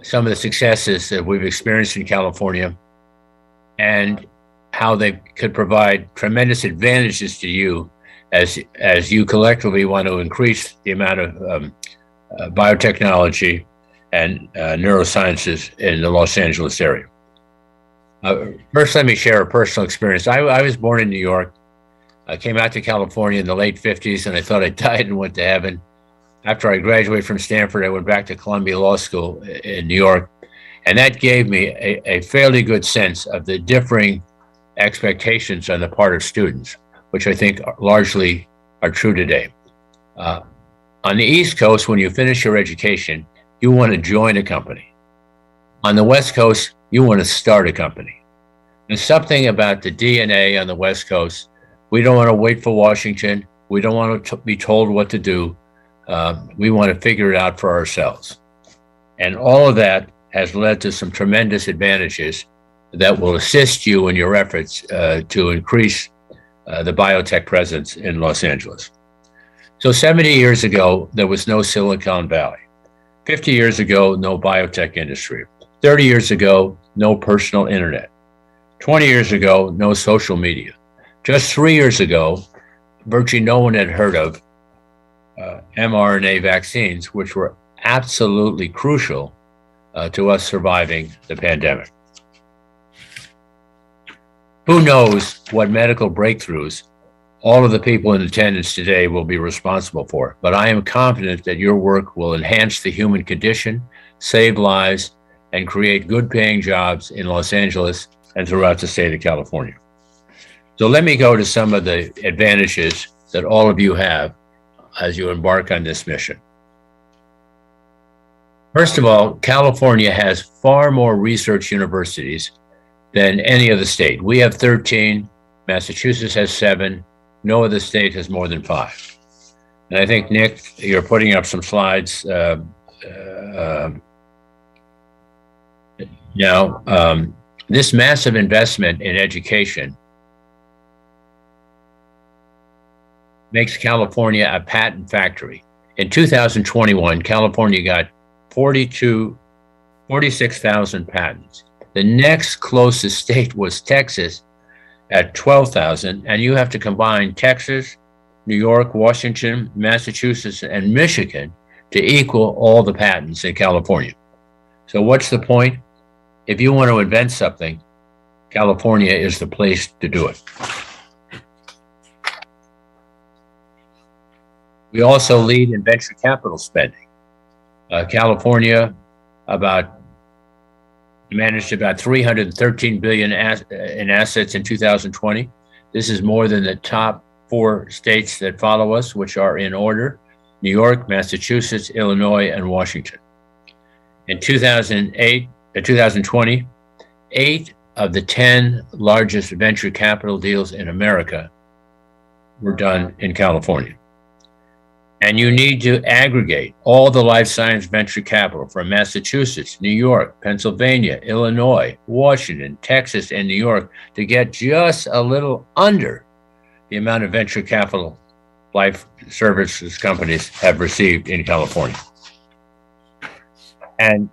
some of the successes that we've experienced in California and how they could provide tremendous advantages to you as you collectively want to increase the amount of biotechnology and neurosciences in the Los Angeles area. First, let me share a personal experience. I was born in New York. I came out to California in the late 50s, and I thought I died and went to heaven. After I graduated from Stanford, I went back to Columbia Law School in New York, and that gave me a fairly good sense of the differing expectations on the part of students, which I think largely are true today. On the East Coast, when you finish your education, you want to join a company. On the West Coast, you want to start a company. There's something about the DNA on the West Coast. We don't want to wait for Washington. We don't want to be told what to do. We want to figure it out for ourselves. And all of that has led to some tremendous advantages that will assist you in your efforts to increase the biotech presence in Los Angeles. So 70 years ago, there was no Silicon Valley. 50 years ago, no biotech industry. 30 years ago, no personal internet. 20 years ago, no social media. Just 3 years ago, virtually no one had heard of mRNA vaccines, which were absolutely crucial to us surviving the pandemic. Who knows what medical breakthroughs all of the people in attendance today will be responsible for, but I am confident that your work will enhance the human condition, save lives, and create good-paying jobs in Los Angeles and throughout the state of California. So let me go to some of the advantages that all of you have as you embark on this mission. First of all, California has far more research universities than any other state. We have 13, Massachusetts has 7, no other state has more than 5. And I think, Nick, you're putting up some slides now. This massive investment in education makes California a patent factory. In 2021, California got 46,000 patents. The next closest state was Texas at 12,000, and you have to combine Texas, New York, Washington, Massachusetts, and Michigan to equal all the patents in California. So what's the point? If you want to invent something, California is the place to do it. We also lead in venture capital spending. California managed about $313 billion in assets in 2020. This is more than the top 4 states that follow us, which are in order: New York, Massachusetts, Illinois, and Washington. In 2020, 8 of the 10 largest venture capital deals in America were done in California. And you need to aggregate all the life science venture capital from Massachusetts, New York, Pennsylvania, Illinois, Washington, Texas, and New York to get just a little under the amount of venture capital life services companies have received in California. And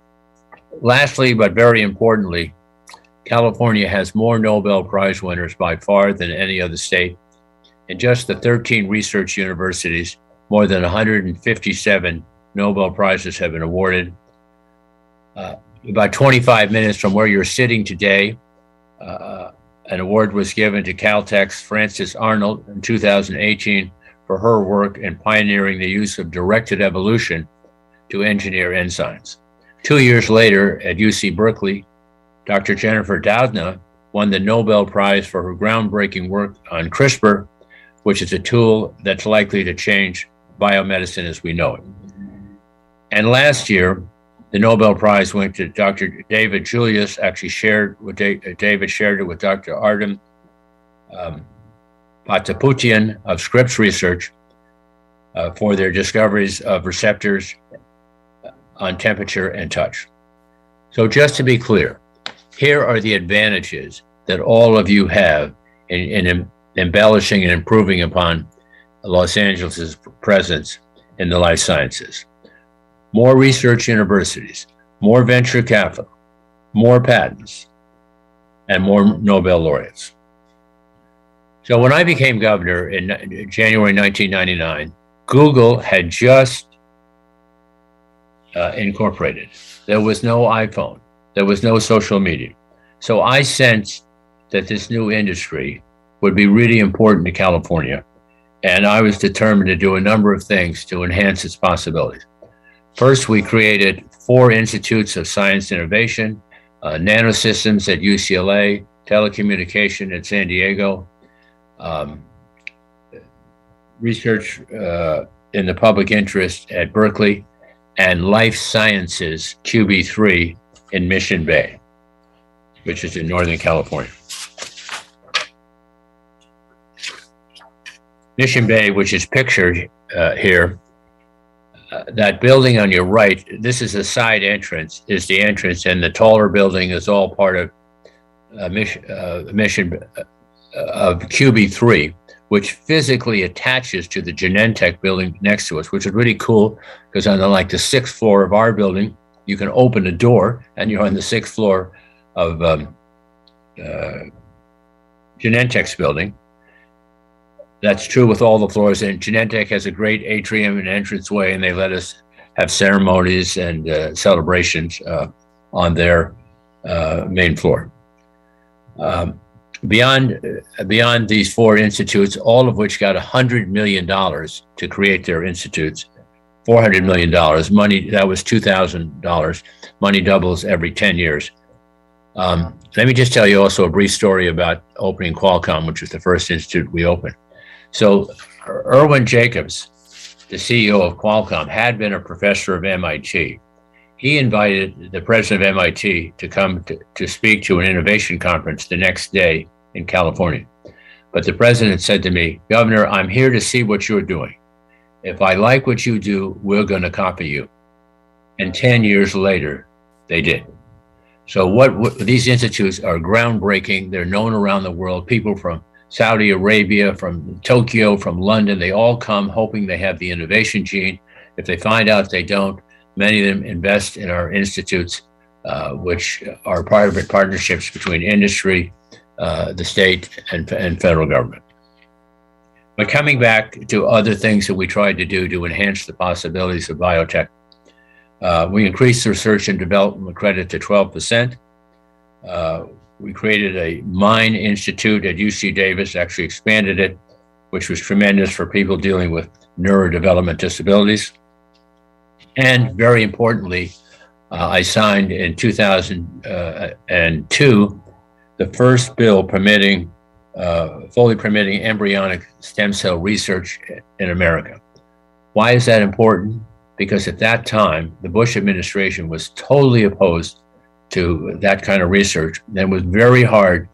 lastly, but very importantly, California has more Nobel Prize winners by far than any other state. In just the 13 research universities, more than 157 Nobel Prizes have been awarded. About 25 minutes from where you're sitting today, an award was given to Caltech's Frances Arnold in 2018 for her work in pioneering the use of directed evolution to engineer enzymes. 2 years later at UC Berkeley, Dr. Jennifer Doudna won the Nobel Prize for her groundbreaking work on CRISPR, which is a tool that's likely to change biomedicine as we know it. And last year, the Nobel Prize went to Dr. David Julius, actually David shared it with Dr. Artem Pataputian of Scripps Research for their discoveries of receptors on temperature and touch. So just to be clear, here are the advantages that all of you have in embellishing and improving upon Los Angeles' presence in the life sciences. More research universities, more venture capital, more patents, and more Nobel laureates. So when I became governor in January 1999, Google had just incorporated. There was no iPhone. There was no social media. So I sensed that this new industry would be really important to California. And I was determined to do a number of things to enhance its possibilities. First, we created 4 institutes of science innovation, nanosystems at UCLA, telecommunication at San Diego, research in the public interest at Berkeley, and life sciences QB3 in Mission Bay, which is in Northern California. Mission Bay, which is pictured here, that building on your right, this is the side entrance, is the entrance, and the taller building is all part of mission of QB3, which physically attaches to the Genentech building next to us, which is really cool because on the 6th floor of our building, you can open a door and you're on the 6th floor of Genentech's building. That's true with all the floors, and Genentech has a great atrium and entranceway, and they let us have ceremonies and celebrations on their main floor. Beyond these 4 institutes, all of which got $100 million to create their institutes, $400 million, money, that was $2,000, money doubles every 10 years. Let me just tell you also a brief story about opening Qualcomm, which was the first institute we opened. So Irwin Jacobs, the CEO of Qualcomm, had been a professor of MIT. He invited the president of MIT to come to speak to an innovation conference the next day in California. But the president said to me, "Governor, I'm here to see what you're doing. If I like what you do, we're going to copy you." And 10 years later, they did. So what these institutes are groundbreaking. They're known around the world. People from Saudi Arabia, from Tokyo, from London, they all come hoping they have the innovation gene. If they find out they don't, many of them invest in our institutes, which are part of partnerships between industry, the state, and federal government. But coming back to other things that we tried to do to enhance the possibilities of biotech, we increased the research and development credit to 12%. We created a Mine Institute at UC Davis, actually expanded it, which was tremendous for people dealing with neurodevelopment disabilities. And very importantly, I signed in 2002 the first bill permitting, fully permitting embryonic stem cell research in America. Why is that important? Because at that time, the Bush administration was totally opposed to that kind of research. And it was very hard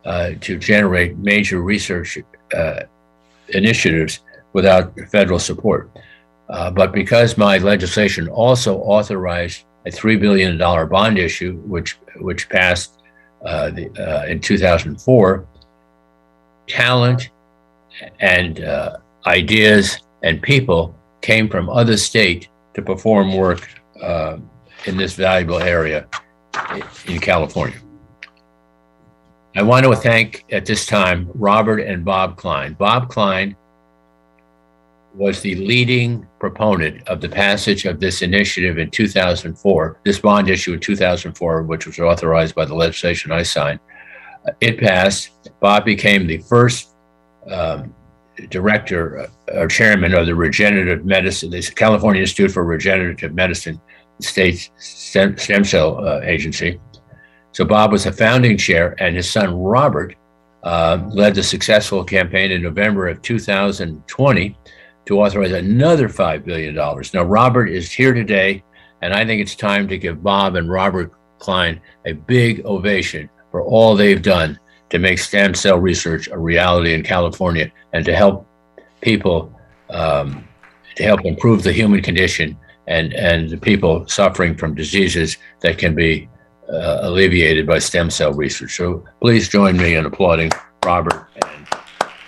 to generate major research initiatives without federal support. But because my legislation also authorized a $3 billion bond issue, which passed in 2004, talent and ideas and people came from other states to perform work in this valuable area in California. I want to thank at this time Robert and Bob Klein. Bob Klein was the leading proponent of the passage of this initiative in 2004, this bond issue in 2004, which was authorized by the legislation I signed. It passed. Bob became the first director or chairman of the Regenerative Medicine, the California Institute for Regenerative Medicine, state stem cell agency. So Bob was a founding chair, and his son Robert led the successful campaign in November of 2020 to authorize another $5 billion. Now, Robert is here today, and I think it's time to give Bob and Robert Klein a big ovation for all they've done to make stem cell research a reality in California and to help people, to help improve the human condition and the people suffering from diseases that can be alleviated by stem cell research. So please join me in applauding Robert and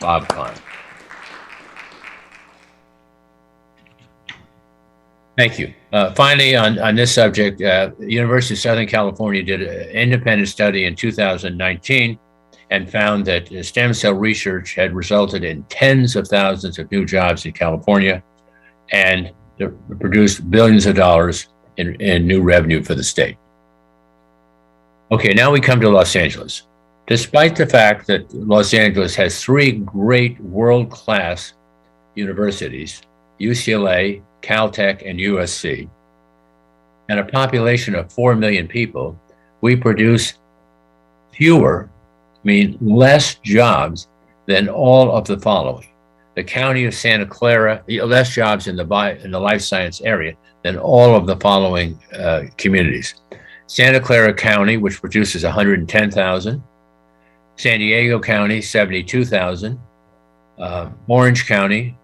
Bob Klein. Thank you. Finally, on this subject, University of Southern California did an independent study in 2019 and found that stem cell research had resulted in tens of thousands of new jobs in California and produced billions of dollars in new revenue for the state. Okay, now we come to Los Angeles. Despite the fact that Los Angeles has three great world-class universities, UCLA, Caltech, and USC, and a population of 4 million people, we produce less jobs than all of the following. The county of Santa Clara, less jobs in the life science area than all of the following communities. Santa Clara County, which produces 110,000. San Diego County, 72,000. Orange County,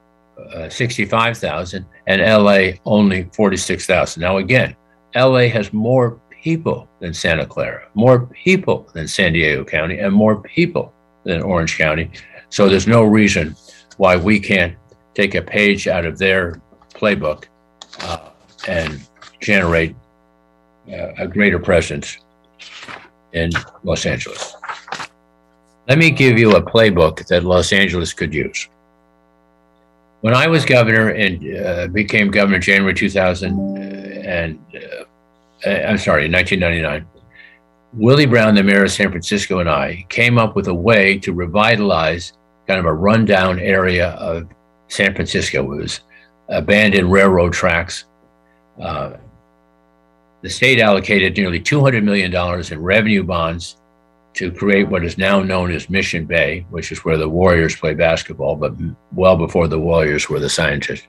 65,000, and LA only 46,000. Now again, LA has more people than Santa Clara, more people than San Diego County, and more people than Orange County. So there's no reason why we can't take a page out of their playbook and generate a greater presence in Los Angeles. Let me give you a playbook that Los Angeles could use. When I was governor and became governor in January 1999, Willie Brown, the mayor of San Francisco, and I came up with a way to revitalize kind of a rundown area of San Francisco. It was abandoned railroad tracks. The state allocated nearly $200 million in revenue bonds to create what is now known as Mission Bay, which is where the Warriors play basketball, but well before the Warriors were the scientists.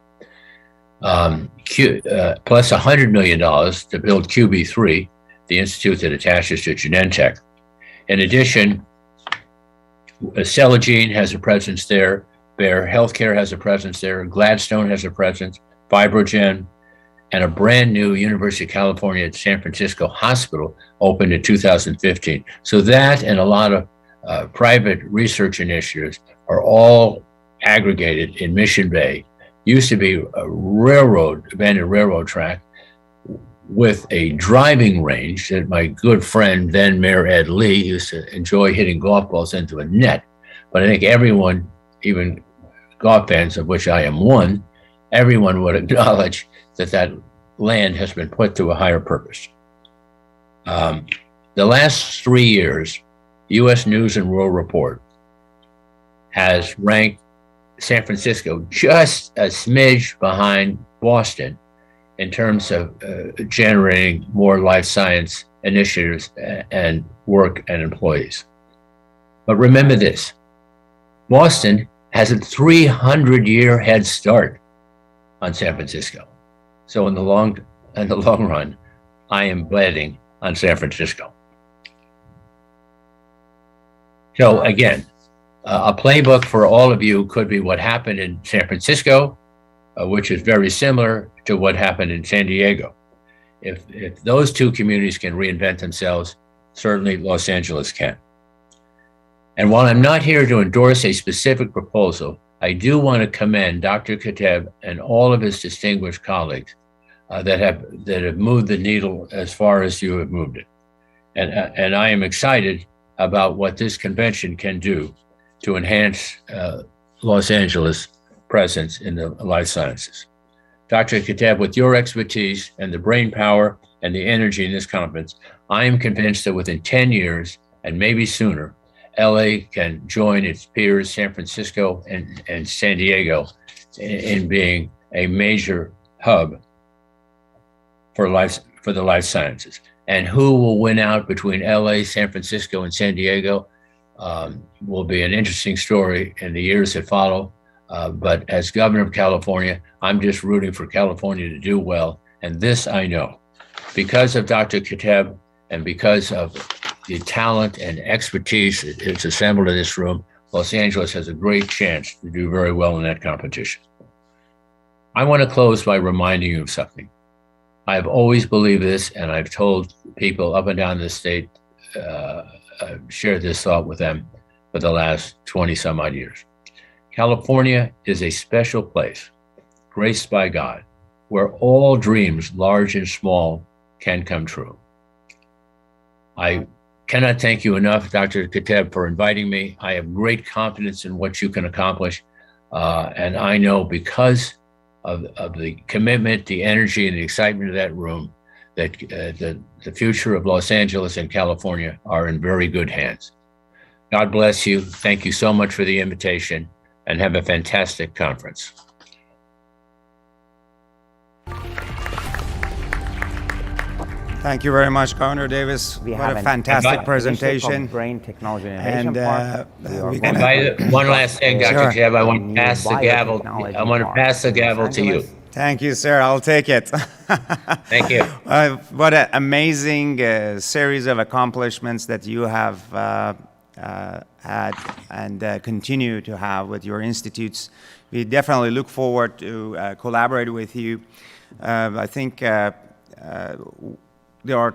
Plus $100 million to build QB3, the institute that attaches to Genentech. In addition, Celogene has a presence there, Bayer Healthcare has a presence there, Gladstone has a presence, Fibrogen, and a brand new University of California at San Francisco hospital opened in 2015. So that and a lot of private research initiatives are all aggregated in Mission Bay. Used to be a abandoned railroad track with a driving range that my good friend, then Mayor Ed Lee, used to enjoy hitting golf balls into a net. But I think everyone, even golf fans, of which I am one, everyone would acknowledge that land has been put to a higher purpose. The last 3 years, U.S. News and World Report has ranked San Francisco just a smidge behind Boston in terms of generating more life science initiatives and work and employees. But remember this, Boston has a 300-year head start on San Francisco. So in the long run, I am betting on San Francisco. So again, a playbook for all of you could be what happened in San Francisco, which is very similar to what happened in San Diego. If those two communities can reinvent themselves, certainly Los Angeles can. And while I'm not here to endorse a specific proposal, I do want to commend Dr. Kateb and all of his distinguished colleagues that have moved the needle as far as you have moved it. And I am excited about what this convention can do to enhance Los Angeles' presence in the life sciences. Dr. Kateb, with your expertise and the brain power and the energy in this conference, I am convinced that within 10 years, and maybe sooner, LA can join its peers, San Francisco and San Diego, in being a major hub for the life sciences. And who will win out between LA, San Francisco, and San Diego will be an interesting story in the years that follow. But as governor of California, I'm just rooting for California to do well. And this I know, because of Dr. Kateb and because of the talent and expertise that's assembled in this room, Los Angeles has a great chance to do very well in that competition. I want to close by reminding you of something. I've always believed this, and I've told people up and down the state, I've shared this thought with them for the last 20 some odd years. California is a special place, graced by God, where all dreams, large and small, can come true. I cannot thank you enough, Dr. Kateb, for inviting me. I have great confidence in what you can accomplish. And I know because of the commitment, the energy, and the excitement of that room, that the future of Los Angeles and California are in very good hands. God bless you. Thank you so much for the invitation, and have a fantastic conference. Thank you very much, Governor Davis. We what have a an fantastic initiative presentation. called Brain Technology Innovation And Park. And one last thing, Dr. Sure. Kateb, I want to pass the gavel. I want to pass the gavel to you. Thank you, sir. I'll take it. Thank you. What an amazing series of accomplishments that you have had and continue to have with your institutes. We definitely look forward to collaborate with you. I think there are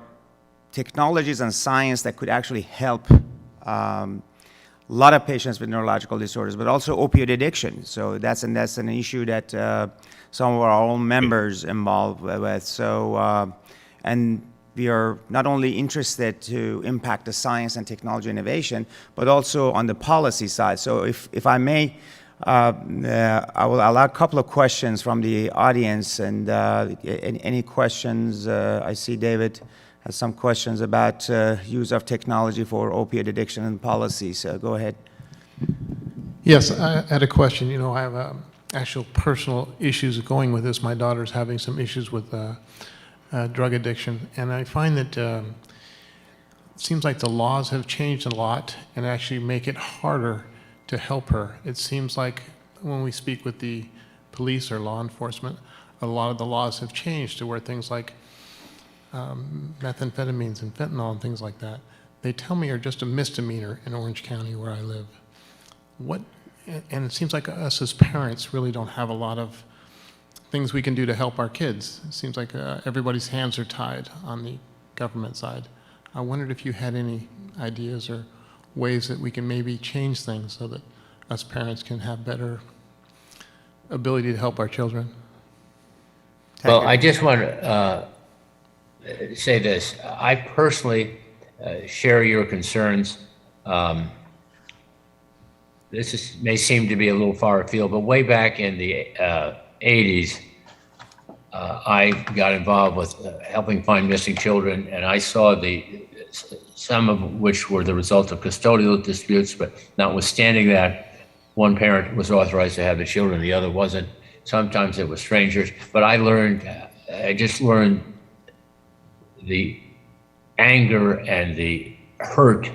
technologies and science that could actually help a lot of patients with neurological disorders, but also opioid addiction. So that's an issue that some of our own members involved with. So, and we are not only interested to impact the science and technology innovation, but also on the policy side. So if I may, I will allow a couple of questions from the audience, and any questions. I see David has some questions about use of technology for opioid addiction and policy, so go ahead. Yes, I had a question. You know, I have actual personal issues going with this. My daughter's having some issues with drug addiction, and I find that it seems like the laws have changed a lot and actually make it harder to help her. It seems like when we speak with the police or law enforcement, a lot of the laws have changed to where things like methamphetamines and fentanyl and things like that, they tell me are just a misdemeanor in Orange County where I live. And it seems like us as parents really don't have a lot of things we can do to help our kids. It seems like everybody's hands are tied on the government side. I wondered if you had any ideas or ways that we can maybe change things so that us parents can have better ability to help our children. Well, I just want to say this. I personally share your concerns. This may seem to be a little far afield, but way back in the 80s, I got involved with helping find missing children, and I saw some of which were the result of custodial disputes, but notwithstanding that, one parent was authorized to have the children, the other wasn't. Sometimes it was strangers, but I just learned the anger and the hurt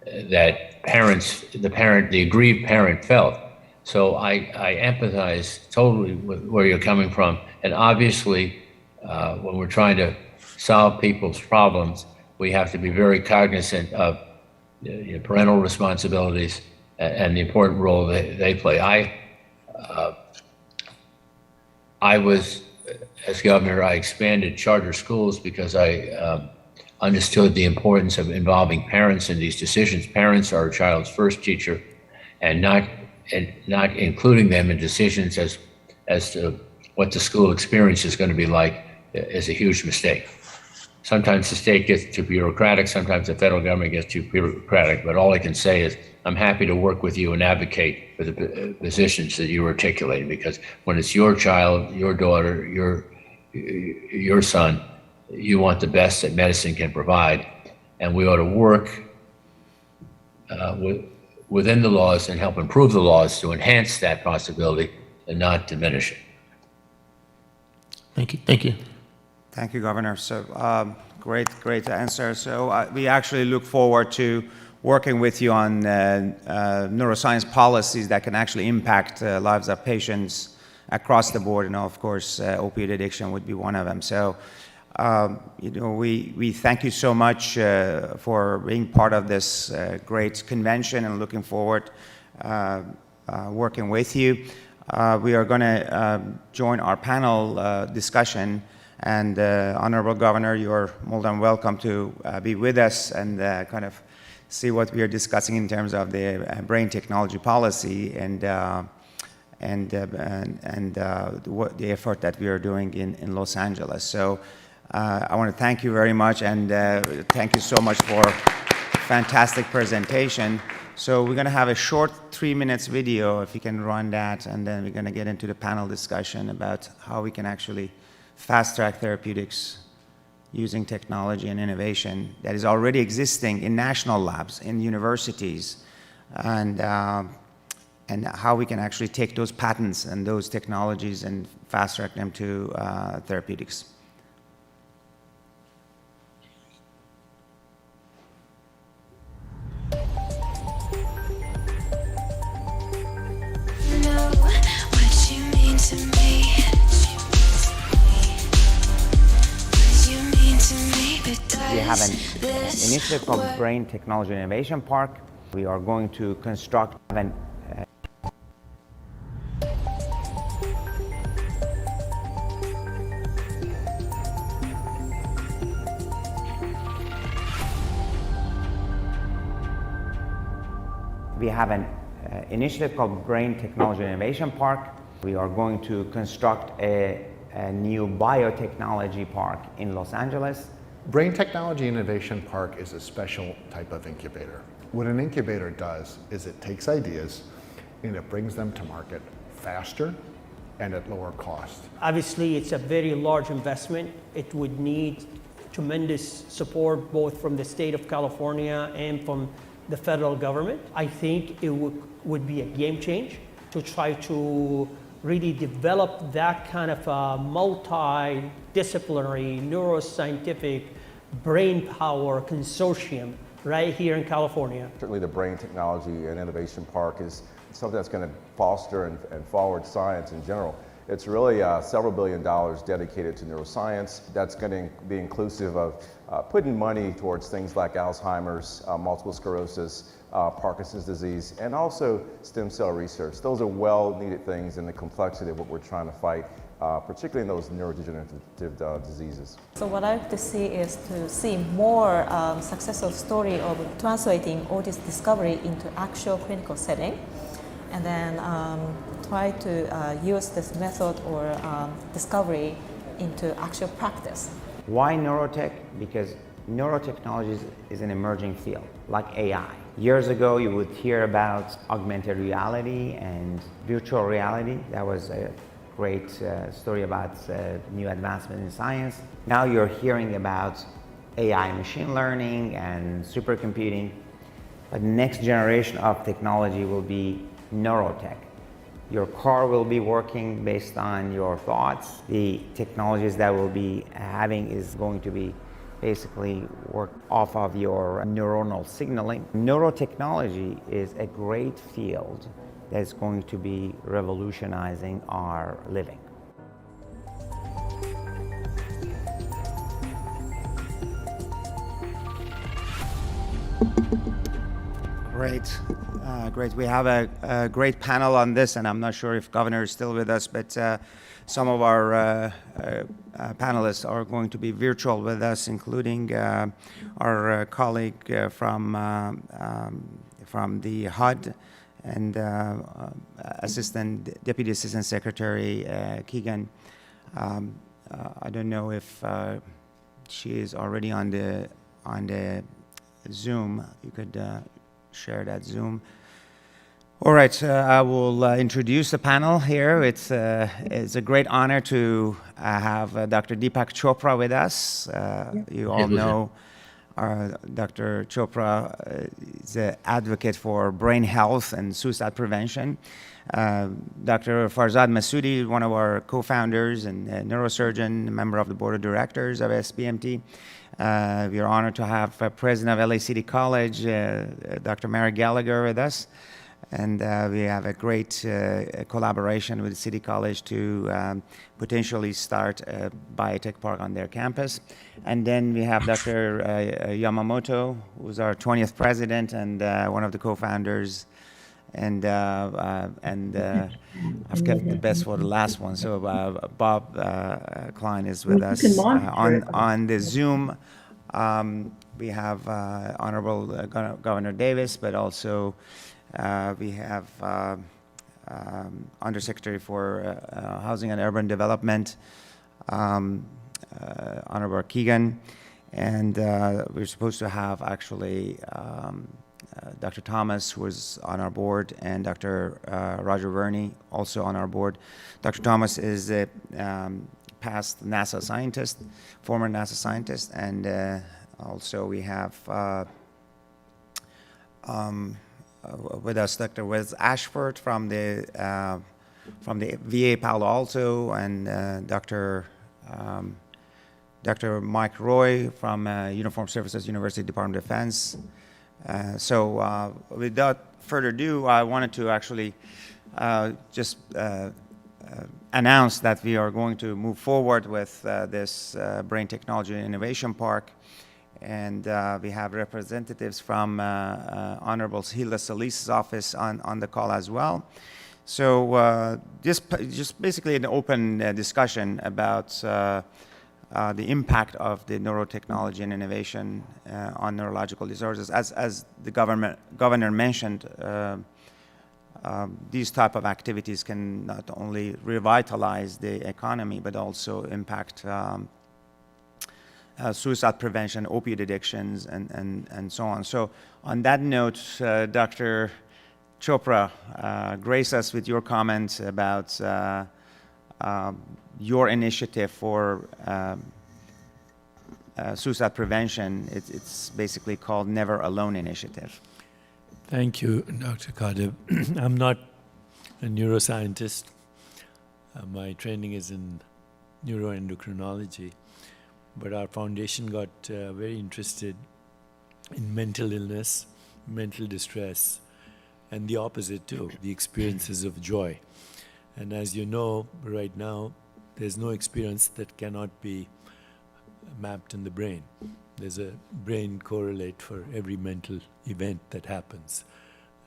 that the aggrieved parent felt. So I empathize totally with where you're coming from. And obviously, when we're trying to solve people's problems, we have to be very cognizant of parental responsibilities and the important role they play. I was, as governor, I expanded charter schools because I understood the importance of involving parents in these decisions. Parents are a child's first teacher, and not including them in decisions as to what the school experience is going to be like is a huge mistake. Sometimes the state gets too bureaucratic, sometimes the federal government gets too bureaucratic, but all I can say is I'm happy to work with you and advocate for the positions that you're articulating, because when it's your child, your daughter, your son, you want the best that medicine can provide, and we ought to work within the laws and help improve the laws to enhance that possibility and not diminish it. Thank you. Thank you. Thank you, Governor. So great answer. So we actually look forward to working with you on neuroscience policies that can actually impact lives of patients across the board. And of course, opioid addiction would be one of them. So, we thank you so much for being part of this great convention and looking forward working with you. We are going to join our panel discussion. And Honorable Governor, you're more than welcome to be with us and kind of see what we are discussing in terms of the brain technology policy and the effort that we are doing in Los Angeles. So I want to thank you very much, and thank you so much for a fantastic presentation. So we're going to have a short 3 minutes video, if you can run that, and then we're going to get into the panel discussion about how we can actually fast-track therapeutics using technology and innovation that is already existing in national labs, in universities, and how we can actually take those patents and those technologies and fast-track them to therapeutics. We have an initiative called Brain Technology Innovation Park. We are going to construct an initiative called Brain Technology Innovation Park. We are going to construct a new biotechnology park in Los Angeles. Brain Technology Innovation Park is a special type of incubator. What an incubator does is it takes ideas and it brings them to market faster and at lower cost. Obviously, it's a very large investment. It would need tremendous support both from the state of California and from the federal government. I think it would be a game change to try to really develop that kind of a multidisciplinary neuroscientific brain power consortium right here in California. Certainly the Brain Technology and Innovation Park is something that's going to foster and forward science in general. It's really several $1 billion dedicated to neuroscience. That's going to be inclusive of putting money towards things like Alzheimer's, multiple sclerosis, Parkinson's disease, and also stem cell research. Those are well-needed things in the complexity of what we're trying to fight, particularly in those neurodegenerative diseases. So what I like to see is to see more successful story of translating all this discovery into actual clinical setting, and then try to use this method or discovery into actual practice. Why neurotech? Because neurotechnology is an emerging field, like AI. Years ago, you would hear about augmented reality and virtual reality. That was a great story about new advancement in science. Now you're hearing about AI, machine learning, and supercomputing. But the next generation of technology will be neurotech. Your car will be working based on your thoughts. The technologies that we'll be having is going to be basically work off of your neuronal signaling. Neurotechnology is a great field that's going to be revolutionizing our living. Great. Great. We have a great panel on this, and I'm not sure if Governor is still with us, but some of our panelists are going to be virtual with us, including our colleague from the HUD and Deputy Assistant Secretary Keegan. I don't know if she is already on the Zoom. You could share that Zoom. All right, I will introduce the panel here. It's a great honor to have Dr. Deepak Chopra with us. You all know Dr. Chopra is an advocate for brain health and suicide prevention. Dr. Farzad Masoodi, one of our co-founders and a neurosurgeon, a member of the board of directors of SBMT. We are honored to have President of LA City College, Dr. Mary Gallagher, with us. And we have a great collaboration with City College to potentially start a biotech park on their campus. And then we have Dr. Yamamoto, who's our 20th president and one of the co-founders. And I've kept the best for the last one. So Bob Klein is with us on the Zoom. We have Honorable Governor Davis, but also we have Undersecretary for Housing and Urban Development, Honorable Keegan, and we're supposed to have actually Dr. Thomas, who was on our board, and Dr. Roger Verney, also on our board. Dr. Thomas is a past NASA scientist, former NASA scientist, and also we have with us Dr. Wes Ashford from the VA Palo Alto, and Dr. Mike Roy from Uniformed Services University Department of Defense. So without further ado, I wanted to actually just announce that we are going to move forward with this Brain Technology Innovation Park. And we have representatives from Honorable Hilda Solis's office on the call as well. So just basically an open discussion about the impact of the neurotechnology and innovation on neurological disorders. As the governor mentioned, these type of activities can not only revitalize the economy, but also impact suicide prevention, opioid addictions, and so on. So on that note, Dr. Chopra, grace us with your comments about your initiative for suicide prevention. It's basically called Never Alone Initiative. Thank you, Dr. Kadib. I'm not a neuroscientist. My training is in neuroendocrinology, but our foundation got very interested in mental illness, mental distress, and the opposite too, the experiences of joy. And as you know, right now, there's no experience that cannot be mapped in the brain. There's a brain correlate for every mental event that happens.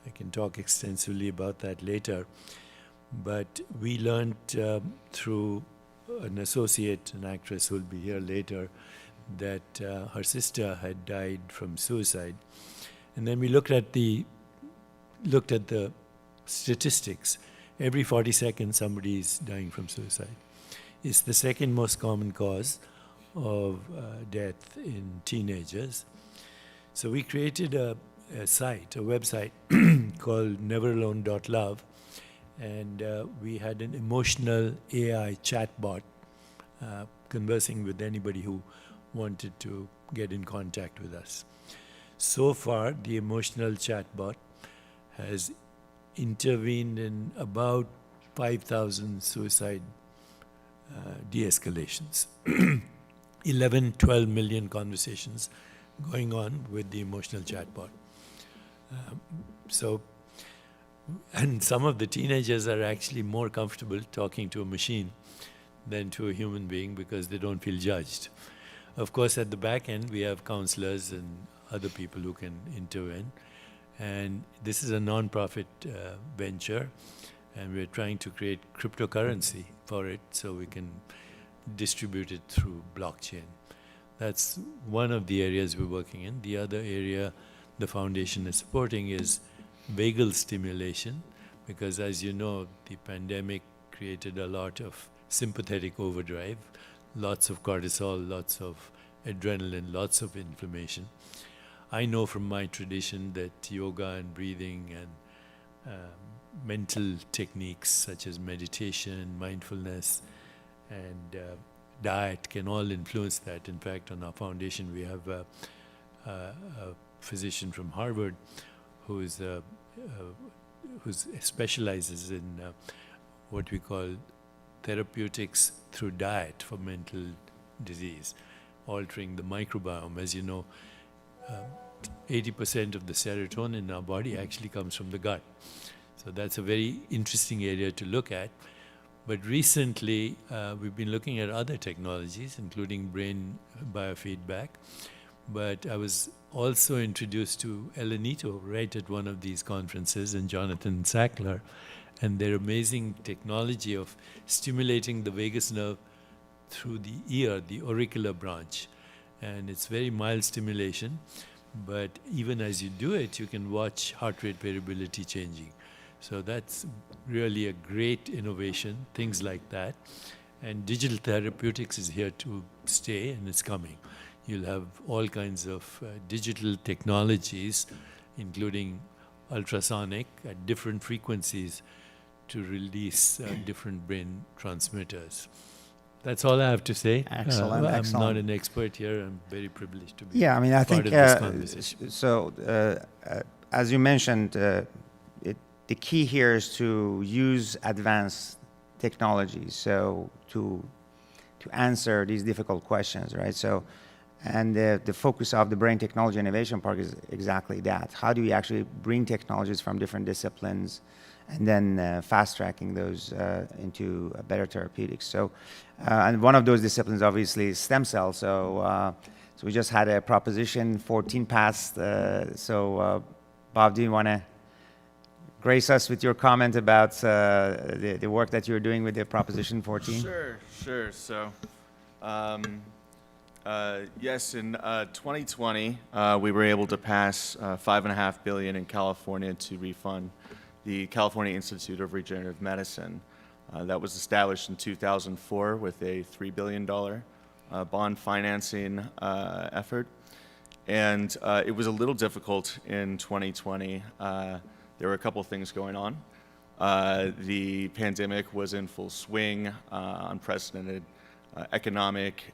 I can talk extensively about that later. But we learned through an associate, an actress who will be here later, that her sister had died from suicide. And then we looked at the statistics. Every 40 seconds, somebody is dying from suicide. It's the second most common cause of death in teenagers. So we created a website called neveralone.love, and we had an emotional AI chatbot conversing with anybody who wanted to get in contact with us. So far, the emotional chatbot has intervened in about 5,000 suicide de-escalations. 11-12 million conversations going on with the emotional chatbot. And some of the teenagers are actually more comfortable talking to a machine than to a human being because they don't feel judged. Of course, at the back end, we have counselors and other people who can intervene. And this is a non-profit venture, and we're trying to create cryptocurrency for it so we can distribute it through blockchain. That's one of the areas we're working in. The other area the foundation is supporting is vagal stimulation, because as you know, the pandemic created a lot of sympathetic overdrive, lots of cortisol, lots of adrenaline, lots of inflammation. I know from my tradition that yoga and breathing and mental techniques such as meditation, mindfulness, and diet can all influence that. In fact, on our foundation, we have a physician from Harvard who specializes in what we call therapeutics through diet for mental disease, altering the microbiome. As you know, 80% of the serotonin in our body actually comes from the gut. So that's a very interesting area to look at. But recently, we've been looking at other technologies, including brain biofeedback. But I was also introduced to Elenito right at one of these conferences, and Jonathan Sackler, and their amazing technology of stimulating the vagus nerve through the ear, the auricular branch. And it's very mild stimulation, but even as you do it, you can watch heart rate variability changing. So that's really a great innovation, things like that. And digital therapeutics is here to stay, and it's coming. You'll have all kinds of digital technologies, including ultrasonic at different frequencies to release different brain transmitters. That's all I have to say. Excellent, I'm excellent. not an expert here. I'm very privileged to be Yeah, I mean, I part think of this conversation. so. As you mentioned, the key here is to use advanced technologies, so to answer these difficult questions, right? So, and the focus of the Brain Technology Innovation Park is exactly that. How do we actually bring technologies from different disciplines and then fast-tracking those into better therapeutics? So, and one of those disciplines obviously is stem cells. So, so we just had a Proposition 14 passed. So, Bob, do you want to grace us with your comment about the work that you're doing with the Proposition 14? Sure. So, yes, in 2020, we were able to pass $5.5 billion in California to refund the California Institute of Regenerative Medicine. That was established in 2004 with a $3 billion bond financing effort. And it was a little difficult in 2020. There were a couple things going on. The pandemic was in full swing, unprecedented economic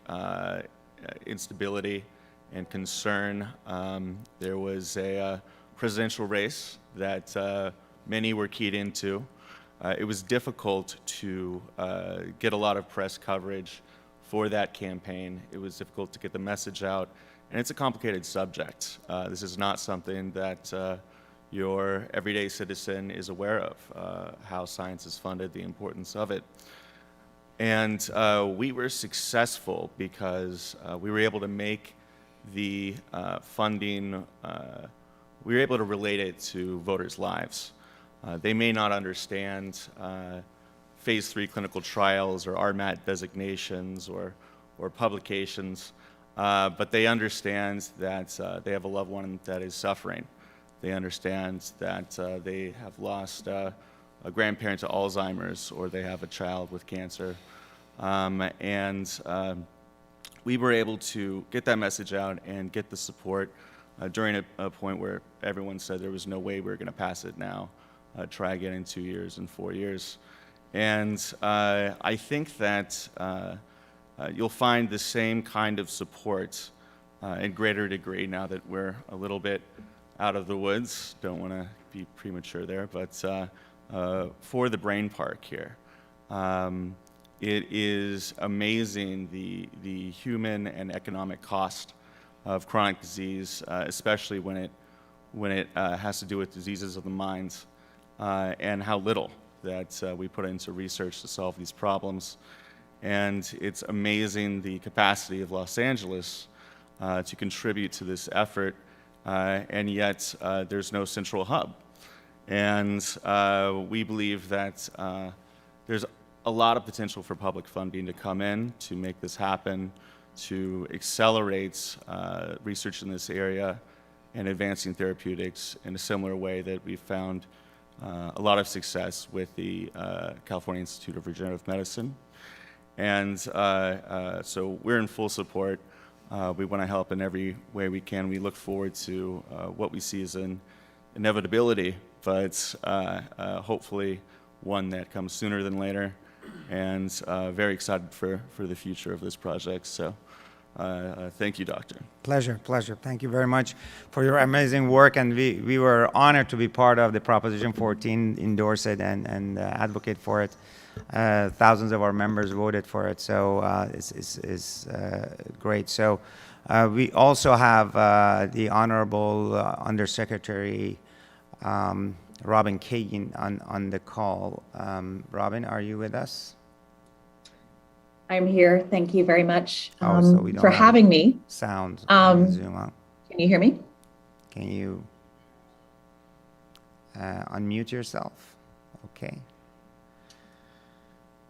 instability and concern. There was a presidential race that many were keyed into. It was difficult to get a lot of press coverage for that campaign. It was difficult to get the message out, and it's a complicated subject. This is not something that your everyday citizen is aware of, how science is funded, the importance of it. And we were successful because we were able to make the funding, we were able to relate it to voters' lives. They may not understand phase 3 clinical trials or RMAT designations or publications, but they understand that they have a loved one that is suffering. They understand that they have lost a grandparent to Alzheimer's, or they have a child with cancer. We were able to get that message out and get the support during a point where everyone said there was no way we were going to pass it now. Try again in 2 years and 4 years. And I think that you'll find the same kind of support in greater degree now that we're a little bit out of the woods. Don't want to be premature there, but for the Brain Park here. It is amazing the human and economic cost of chronic disease, especially when it has to do with diseases of the mind, and how little that we put into research to solve these problems. And it's amazing the capacity of Los Angeles to contribute to this effort and yet there's no central hub. And we believe that there's a lot of potential for public funding to come in to make this happen, to accelerate research in this area and advancing therapeutics in a similar way that we've found a lot of success with the California Institute of Regenerative Medicine. And so we're in full support. We want to help in every way we can. We look forward to what we see as an inevitability, but hopefully one that comes sooner than later, and very excited for the future of this project. So thank you, Doctor. Pleasure, pleasure. Thank you very much for your amazing work, and we were honored to be part of the Proposition 14, endorse it, and advocate for it. Thousands of our members voted for it, so it's great. So we also have the Honorable Undersecretary Robin Kagan on the call. Robin, are you with us? I'm here. Thank you very much So we don't for have having me. Sound on Zoom out. Can you hear me? Can you unmute yourself? Okay.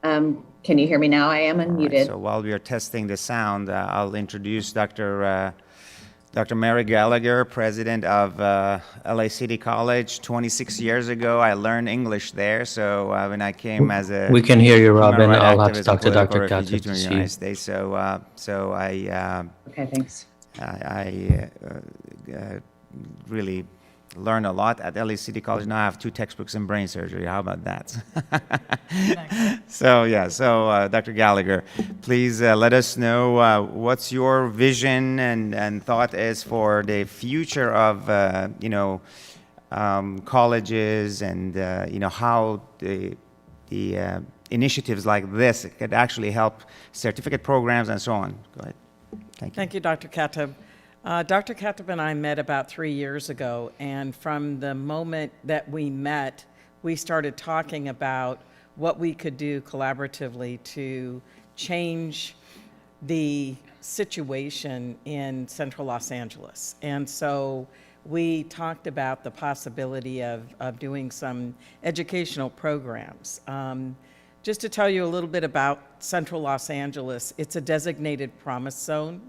Can you hear me now? I am unmuted. Right, so while we are testing the sound, I'll introduce Dr. Mary Gallagher, president of LA City College. 26 years ago, I learned English there. So when I came as a we can hear you, Robin. human rights I'll have to activist talk to and political Dr. refugee Katib to to the see. United States. So I Okay, thanks. I really learned a lot at LA City College. Now I have 2 textbooks in brain surgery. How about that? So Dr. Gallagher, please let us know what's your vision and thought is for the future of colleges, and how the initiatives like this could actually help certificate programs and so on. Go ahead. Thank you. Thank you, Dr. Katib. Dr. Katib and I met about 3 years ago, and from the moment that we met, we started talking about what we could do collaboratively to change the situation in central Los Angeles. And so we talked about the possibility of doing some educational programs. Just to tell you a little bit about central Los Angeles, it's a designated promise zone.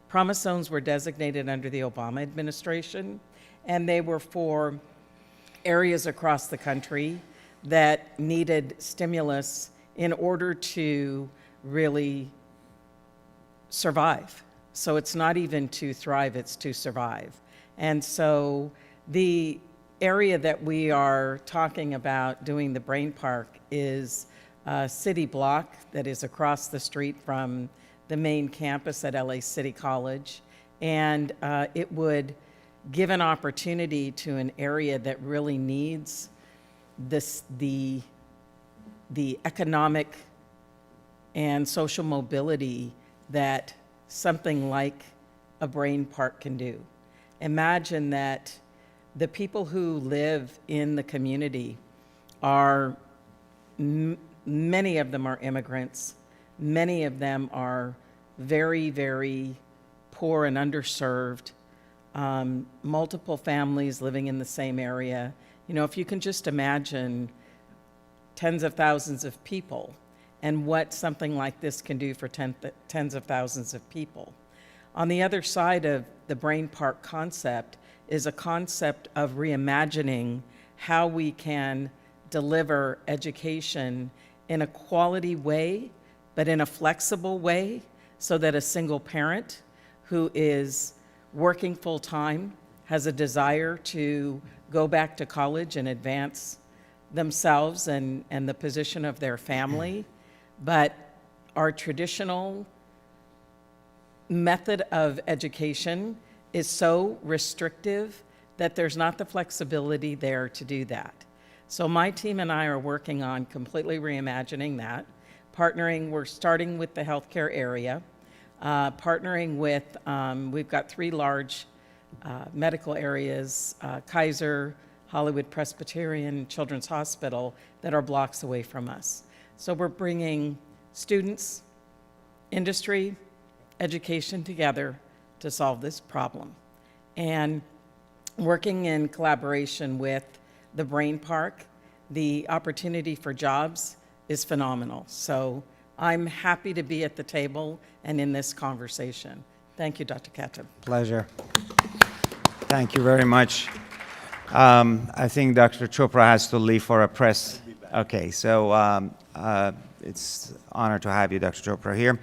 Promise zones were designated under the Obama administration, and they were for areas across the country that needed stimulus in order to really survive. So it's not even to thrive, it's to survive. And so the area that we are talking about doing the brain park is a city block that is across the street from the main campus at LA City College, and it would give an opportunity to an area that really needs the economic and social mobility that something like a brain park can do. Imagine that the people who live in the community are, many of them are immigrants. Many of them are very, very poor and underserved, multiple families living in the same area. If you can just imagine tens of thousands of people and what something like this can do for tens of thousands of people. On the other side of the brain park concept is a concept of reimagining how we can deliver education in a quality way, but in a flexible way, so that a single parent who is working full-time has a desire to go back to college and advance themselves and the position of their family. But our traditional method of education is so restrictive that there's not the flexibility there to do that. So my team and I are working on completely reimagining that. We're starting with the healthcare area, partnering with, we've got 3 large medical areas, Kaiser, Hollywood Presbyterian, Children's Hospital, that are blocks away from us. So we're bringing students, industry, education together to solve this problem. And working in collaboration with the Brain Park, the opportunity for jobs is phenomenal. So I'm happy to be at the table and in this conversation. Thank you, Dr. Katib. Pleasure. Thank you very much. I think Dr. Chopra has to leave for a press. Okay, so it's an honor to have you, Dr. Chopra, here.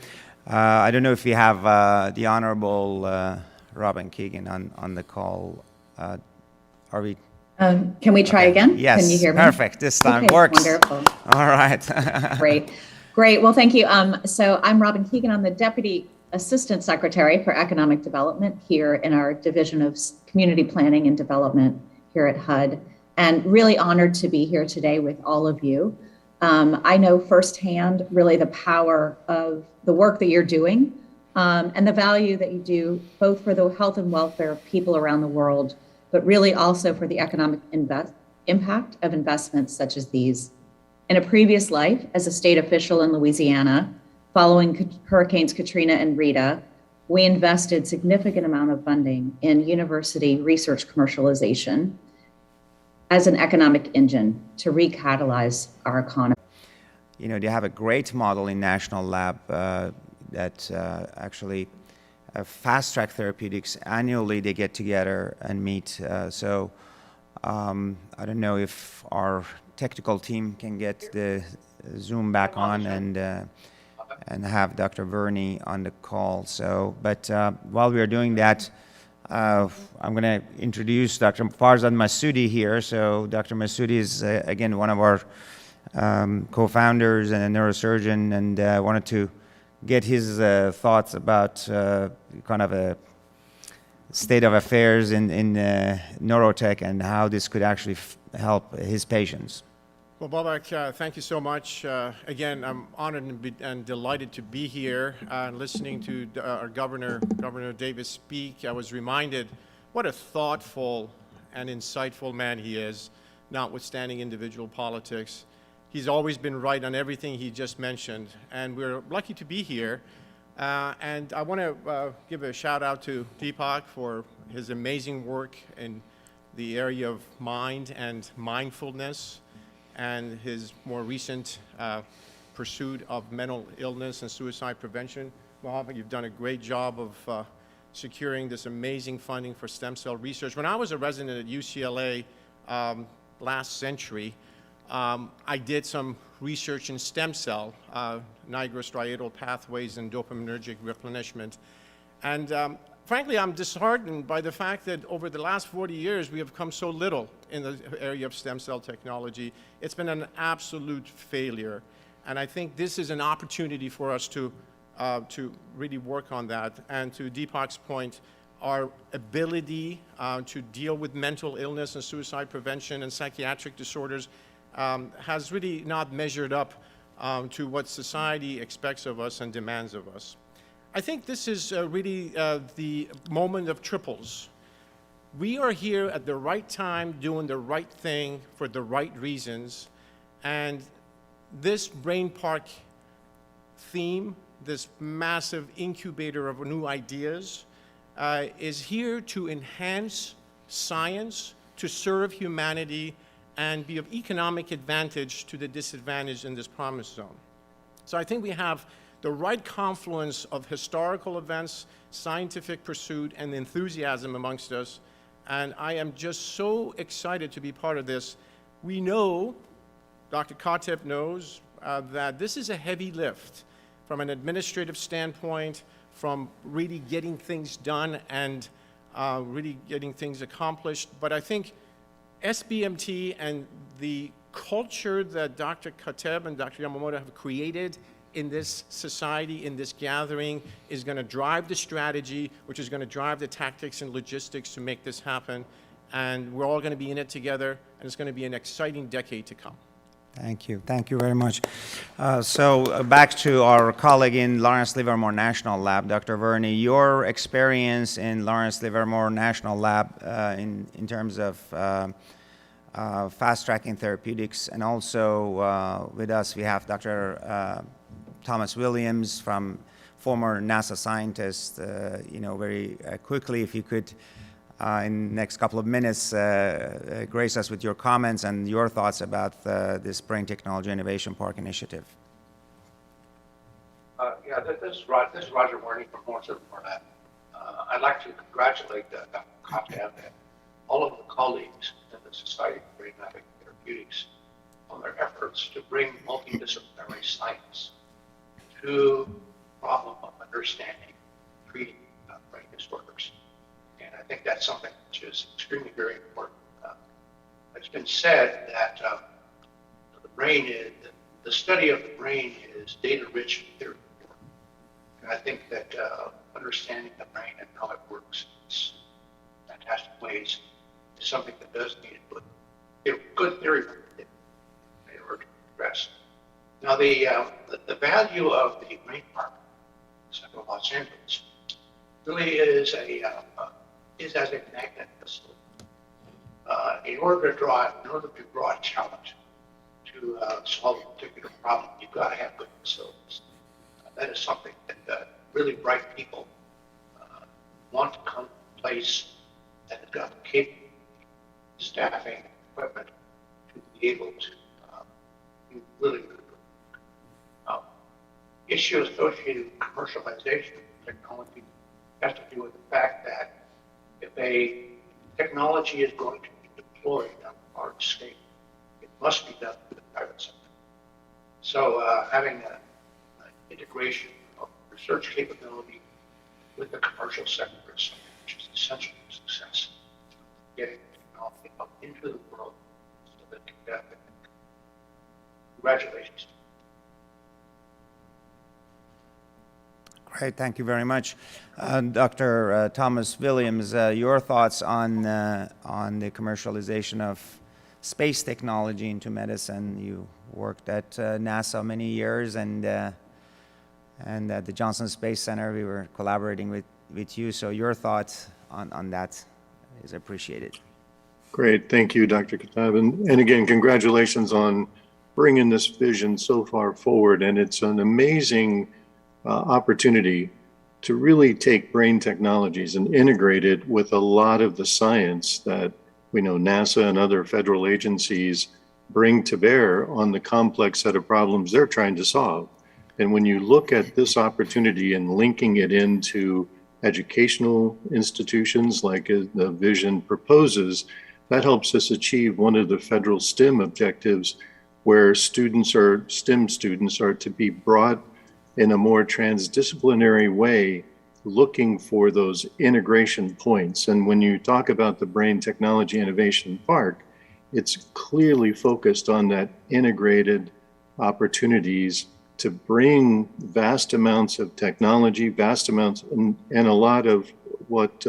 I don't know if we have the Honorable Robin Keegan on the call. Are we? Can we try again? Yes. Can you hear me? Perfect. This time Okay, works. wonderful. All right. Great. Well, thank you. So I'm Robin Keegan. I'm the Deputy Assistant Secretary for Economic Development here in our Division of Community Planning and Development here at HUD, and really honored to be here today with all of you. I know firsthand really the power of the work that you're doing and the value that you do both for the health and welfare of people around the world, but really also for the economic impact of investments such as these. In a previous life as a state official in Louisiana, following Hurricanes Katrina and Rita, we invested significant amount of funding in university research commercialization as an economic engine to recatalyze our economy. You know, they have a great model in National Lab that actually fast-track therapeutics. Annually, they get together and meet. So I don't know if our technical team can get the Zoom back on and have Dr. Verney on the call. So, but while we are doing that, I'm going to introduce Dr. Farzad Massoudi here. So Dr. Massoudi is, again, one of our co-founders and a neurosurgeon, and wanted to get his thoughts about kind of a state of affairs in neurotech and how this could actually help his patients. Well, Babak, thank you so much. Again, I'm honored and delighted to be here listening to our Governor Davis speak. I was reminded what a thoughtful and insightful man he is, notwithstanding individual politics. He's always been right on everything he just mentioned, and we're lucky to be here. And I want to give a shout out to Deepak for his amazing work in the area of mind and mindfulness, and his more recent pursuit of mental illness and suicide prevention. Mohammed, you've done a great job of securing this amazing funding for stem cell research. When I was a resident at UCLA last century, I did some research in stem cell, nigrostriatal pathways and dopaminergic replenishment. And frankly, I'm disheartened by the fact that over the last 40 years, we have come so little in the area of stem cell technology. It's been an absolute failure. And I think this is an opportunity for us to really work on that. And to Deepak's point, our ability to deal with mental illness and suicide prevention and psychiatric disorders has really not measured up to what society expects of us and demands of us. I think this is really the moment of triples. We are here at the right time, doing the right thing for the right reasons, and this Brain Park theme, this massive incubator of new ideas, is here to enhance science, to serve humanity, and be of economic advantage to the disadvantaged in this promise zone. So I think we have the right confluence of historical events, scientific pursuit, and enthusiasm amongst us. And I am just so excited to be part of this. We know, Dr. Katib knows, that this is a heavy lift from an administrative standpoint, from really getting things done and really getting things accomplished. But I think SBMT and the culture that Dr. Katib and Dr. Yamamoto have created in this society, in this gathering, is going to drive the strategy, which is going to drive the tactics and logistics to make this happen. And we're all going to be in it together, and it's going to be an exciting decade to come. Thank you. Thank you very much. So back to our colleague in Lawrence Livermore National Lab, Dr. Verney. Your experience in Lawrence Livermore National Lab in terms of fast-tracking therapeutics, and also with us we have Dr. Thomas Williams, from former NASA scientist. You know, very quickly, if you could in the next couple of minutes, grace us with your comments and your thoughts about this Brain Technology Innovation Park initiative. Yeah, this is Roger Warney from Northern Florida. I'd like to congratulate Dr. Kateb and all of the colleagues in the Society of Brain Mapping Therapeutics on their efforts to bring multidisciplinary science to the problem of understanding and treating brain disorders. And I think that's something which is extremely very important. It's been said that the brain is, the study of the brain is data-rich and theory. And I think that understanding the brain and how it works in fantastic ways is something that does need good theory in order to progress. Now, the value of the Brain Park in Central Los Angeles really is as a magnet facility. In order to draw a challenge to solve a particular problem, you've got to have good facilities. That is something that really bright people want to come to a place that has got the capability, staffing, equipment to be able to do really good work. Issue associated with commercialization of technology has to do with the fact that if a technology is going to be deployed on a large scale, it must be done through the private sector. So having an integration of research capability with the commercial sector is something which is essential to success. Getting technology up into the world so that it can happen. Congratulations. Great, thank you very much. Dr. Thomas Williams, your thoughts on the commercialization of space technology into medicine. You worked at NASA many years, and at the Johnson Space Center, we were collaborating with you. So your thoughts on that is appreciated. Great, thank you, Dr. Kateb. And again, congratulations on bringing this vision so far forward. And it's an amazing opportunity to really take brain technologies and integrate it with a lot of the science that we know NASA and other federal agencies bring to bear on the complex set of problems they're trying to solve. And when you look at this opportunity and linking it into educational institutions like the vision proposes, that helps us achieve one of the federal STEM objectives, where STEM students are to be brought in a more transdisciplinary way, looking for those integration points. And when you talk about the Brain Technology Innovation Park, it's clearly focused on that integrated opportunities to bring vast amounts of technology, vast amounts, and a lot of what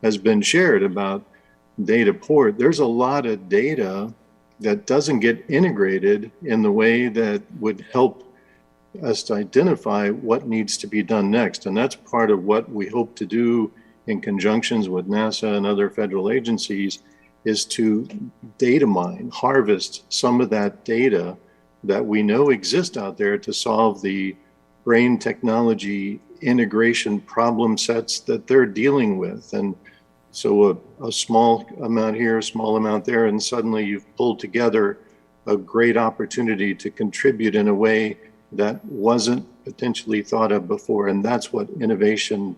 has been shared about data port. There's a lot of data that doesn't get integrated in the way that would help us to identify what needs to be done next. And that's part of what we hope to do in conjunctions with NASA and other federal agencies, is to data mine, harvest some of that data that we know exist out there to solve the brain technology integration problem sets that they're dealing with. And so a small amount here, a small amount there, and suddenly you've pulled together a great opportunity to contribute in a way that wasn't potentially thought of before. And that's what innovation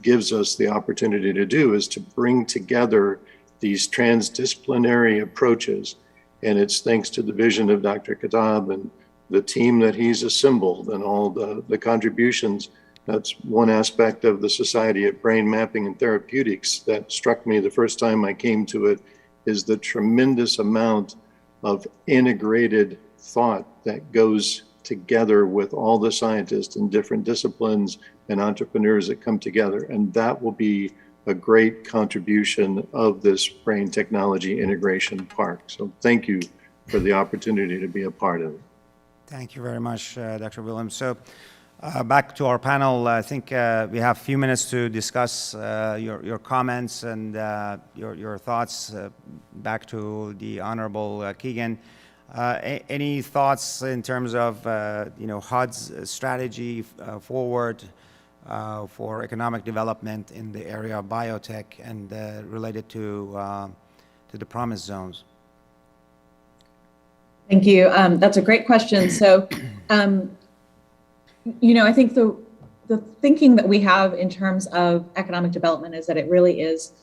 gives us the opportunity to do, is to bring together these transdisciplinary approaches. And it's thanks to the vision of Dr. Kateb and the team that he's assembled and all the contributions. That's one aspect of the Society of Brain Mapping and Therapeutics that struck me the first time I came to it, is the tremendous amount of integrated thought that goes together with all the scientists in different disciplines and entrepreneurs that come together. And that will be a great contribution of this Brain Technology Integration Park. So thank you for the opportunity to be a part of it. Thank you very much, Dr. Williams. So back to our panel, I think we have a few minutes to discuss your comments and your thoughts. Back to the Honorable Keegan. Any thoughts in terms of HUD's strategy forward for economic development in the area of biotech and related to the promise zones? Thank you. That's a great question. So, you know, I think the thinking that we have in terms of economic development is that it really is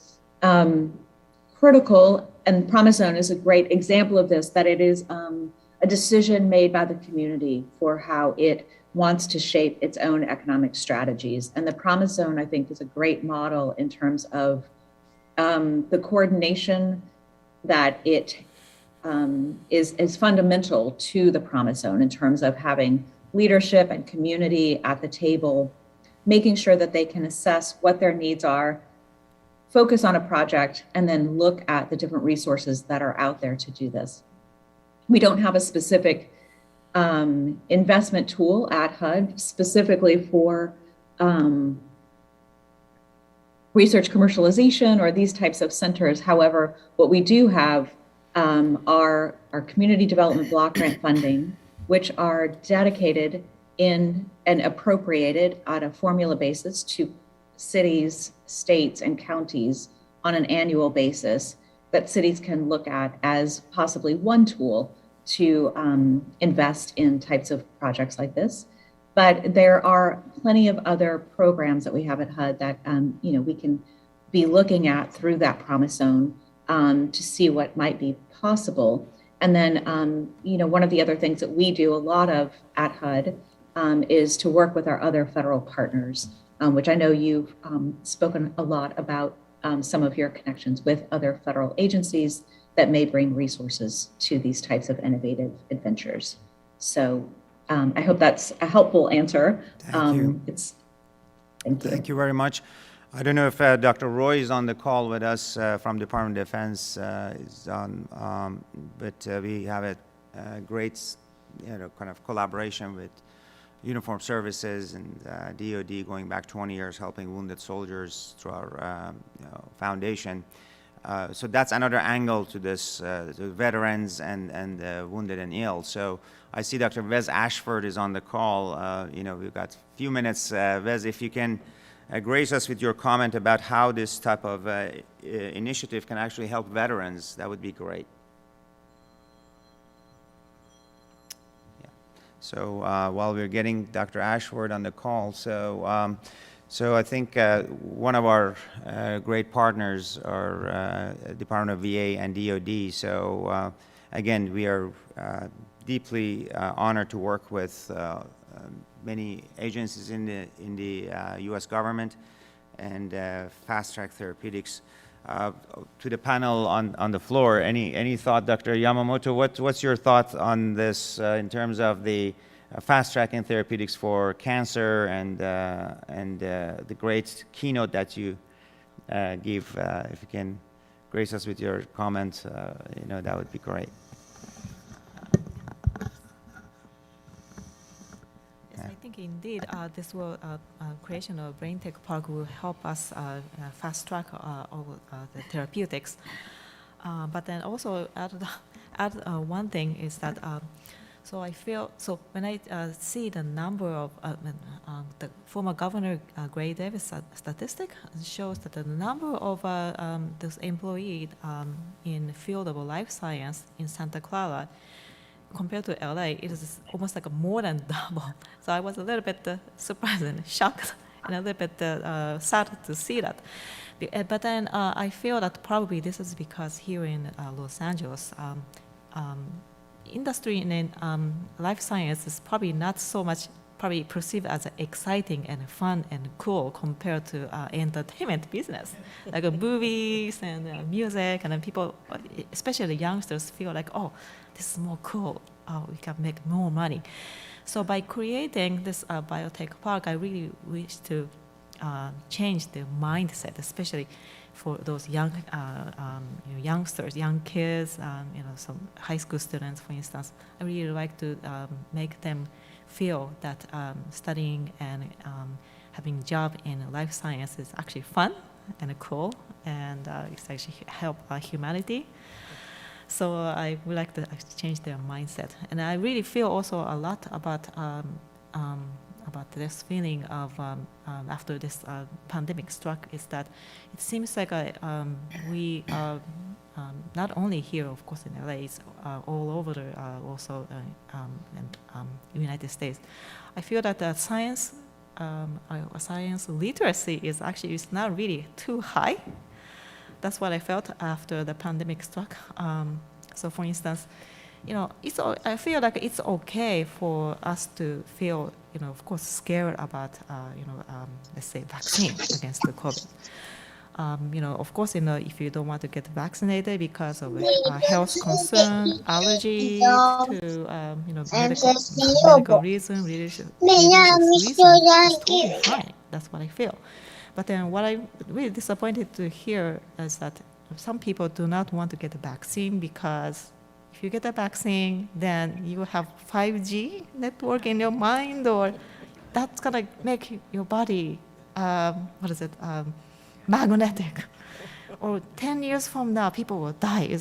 critical, and Promise Zone is a great example of this, that it is a decision made by the community for how it wants to shape its own economic strategies. And the Promise Zone, I think, is a great model in terms of the coordination that it is fundamental to the Promise Zone in terms of having leadership and community at the table, making sure that they can assess what their needs are, focus on a project, and then look at the different resources that are out there to do this. We don't have a specific investment tool at HUD specifically for research commercialization or these types of centers. However, what we do have are our community development block grant funding, which are dedicated in and appropriated on a formula basis to cities, states, and counties on an annual basis that cities can look at as possibly one tool to invest in types of projects like this. But there are plenty of other programs that we have at HUD that you know, we can be looking at through that Promise Zone to see what might be possible. And then, you know, one of the other things that we do a lot of at HUD is to work with our other federal partners, which I know you've spoken a lot about some of your connections with other federal agencies that may bring resources to these types of innovative adventures. So I hope that's a helpful answer. Thank you. Thank you. Thank you very much. I don't know if Dr. Roy is on the call with us from Department of Defense, is on, but we have a great, you know, kind of collaboration with Uniformed Services and DoD going back 20 years, helping wounded soldiers through our you know, foundation. So that's another angle to this, to veterans and wounded and ill. So I see Dr. Wes Ashford is on the call. You know, we've got a few minutes. Wes, if you can grace us with your comment about how this type of initiative can actually help veterans, that would be great. Yeah. So while we're getting Dr. Ashford on the call, so I think one of our great partners are Department of VA and DoD. So again, we are deeply honored to work with many agencies in the U.S. government and Fast Track Therapeutics. To the panel on the floor, any thought, Dr. Yamamoto? What's your thought on this in terms of the fast tracking therapeutics for cancer and the great keynote that you give? If you can grace us with your comments, you know, that would be great. Yes, I think indeed this will creation of Brain Tech Park will help us fast track all the therapeutics. But then also add one thing is that. So I feel, so when I see the number of, the former Governor Gray Davis statistic shows that the number of those employees in the field of life science in Santa Clara compared to LA, it is almost like more than double. So I was a little bit surprised and shocked and a little bit sad to see that. But then I feel that probably this is because here in Los Angeles, industry in life science is probably not so much probably perceived as exciting and fun and cool compared to entertainment business, like movies and music, and then people, especially youngsters, feel like, oh, this is more cool. Oh, we can make more money. So by creating this biotech park, I really wish to change the mindset, especially for those young you know, youngsters, young kids, you know, some high school students, for instance. I really like to make them feel that studying and having a job in life science is actually fun and cool, and it's actually help humanity. So I would like to change their mindset. And I really feel also a lot about about this feeling of after this pandemic struck is that it seems like we are not only here, of course, in LA, it's all over the, also in United States. I feel that science literacy is actually not really too high. That's what I felt after the pandemic struck. So, for instance, I feel like it's okay for us to feel, of course, scared about, let's say, vaccine against the COVID. Of course, if you don't want to get vaccinated because of health concern, allergy to, medical reason, religious reason, that's totally fine. That's what I feel. But then what I'm really disappointed to hear is that some people do not want to get the vaccine because if you get the vaccine, then you have 5G network in your mind, or that's gonna make your body, magnetic. Or 10 years from now, people will die.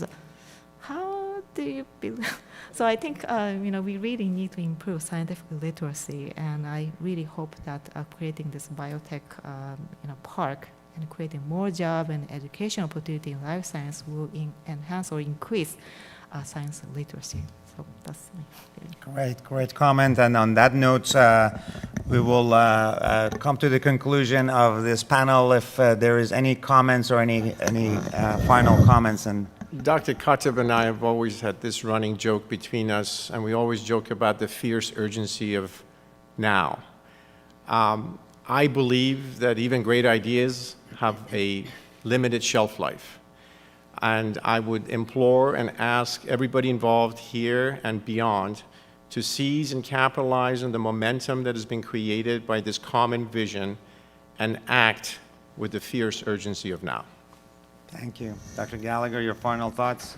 How do you believe? So I think, we really need to improve scientific literacy, and I really hope that creating this biotech, park and creating more job and education opportunity in life science will enhance or increase science literacy. So that's my feeling. Great comment. And on that note, we will come to the conclusion of this panel. If there is any comments or any final comments. And Dr. Kateb and I have always had this running joke between us, and we always joke about the fierce urgency of now. I believe that even great ideas have a limited shelf life. And I would implore and ask everybody involved here and beyond to seize and capitalize on the momentum that has been created by this common vision and act with the fierce urgency of now. Thank you. Dr. Gallagher, your final thoughts?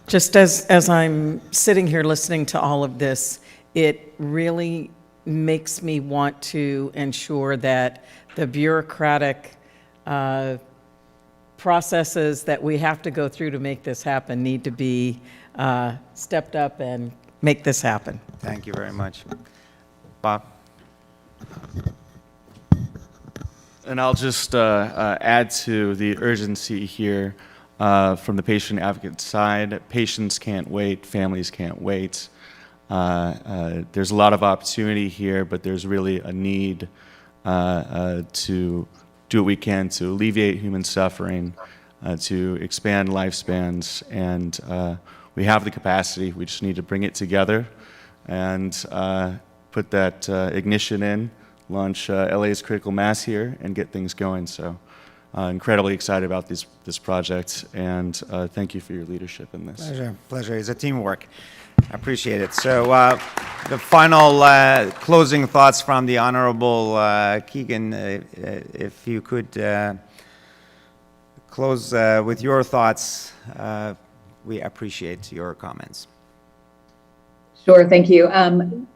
Just as I'm sitting here listening to all of this, it really makes me want to ensure that the bureaucratic processes that we have to go through to make this happen need to be stepped up and make this happen. Thank you very much. Bob? And I'll just add to the urgency here from the patient advocate side. Patients can't wait, families can't wait. There's a lot of opportunity here, but there's really a need to do what we can to alleviate human suffering, to expand lifespans, and we have the capacity. We just need to bring it together and put that ignition in, launch LA's critical mass here, and get things going. So incredibly excited about this project, and thank you for your leadership in this. Pleasure. It's a teamwork. I appreciate it. So the final closing thoughts from the Honorable Keegan, if you could close with your thoughts, we appreciate your comments. Sure, thank you.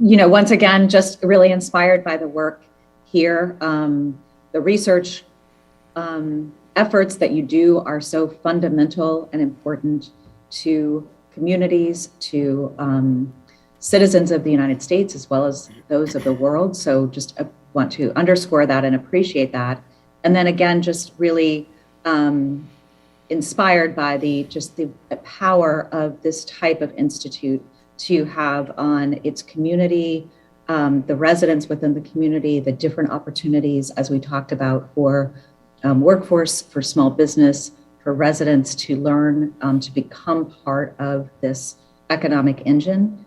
Once again, just really inspired by the work here. The research efforts that you do are so fundamental and important to communities, to citizens of the United States, as well as those of the world. So just want to underscore that and appreciate that. And then again, just really inspired by the power of this type of institute to have on its community, the residents within the community, the different opportunities, as we talked about, for workforce, for small business, for residents to learn, to become part of this economic engine,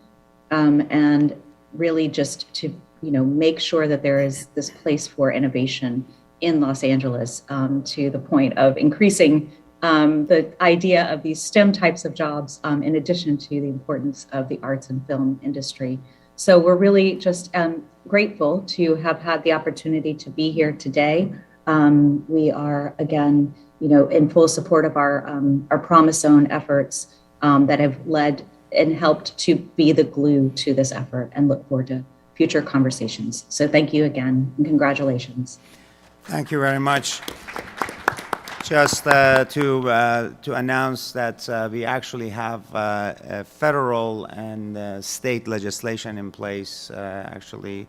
and really just to make sure that there is this place for innovation in Los Angeles, to the point of increasing the idea of these STEM types of jobs, in addition to the importance of the arts and film industry. So we're really just grateful to have had the opportunity to be here today. We are, again, in full support of our Promise Zone efforts that have led and helped to be the glue to this effort, and look forward to future conversations. So thank you again, and congratulations. Thank you very much. Just to announce that we actually have federal and state legislation in place, actually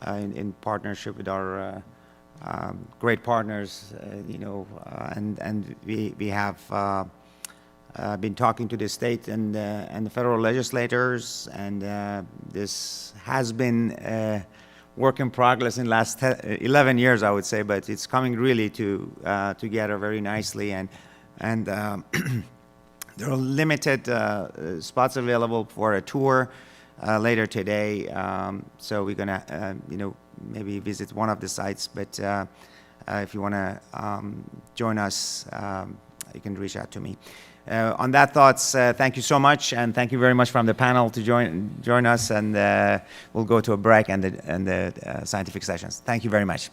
in partnership with our great partners, and we have been talking to the state and the federal legislators, and this has been a work in progress in the last 11 years, I would say, but it's coming really together very nicely, and there are limited spots available for a tour later today, so we're gonna maybe visit one of the sites, but if you want to join us, you can reach out to me. On that thoughts, thank you so much, and thank you very much from the panel to join us, and we'll go to a break and the scientific sessions. Thank you very much.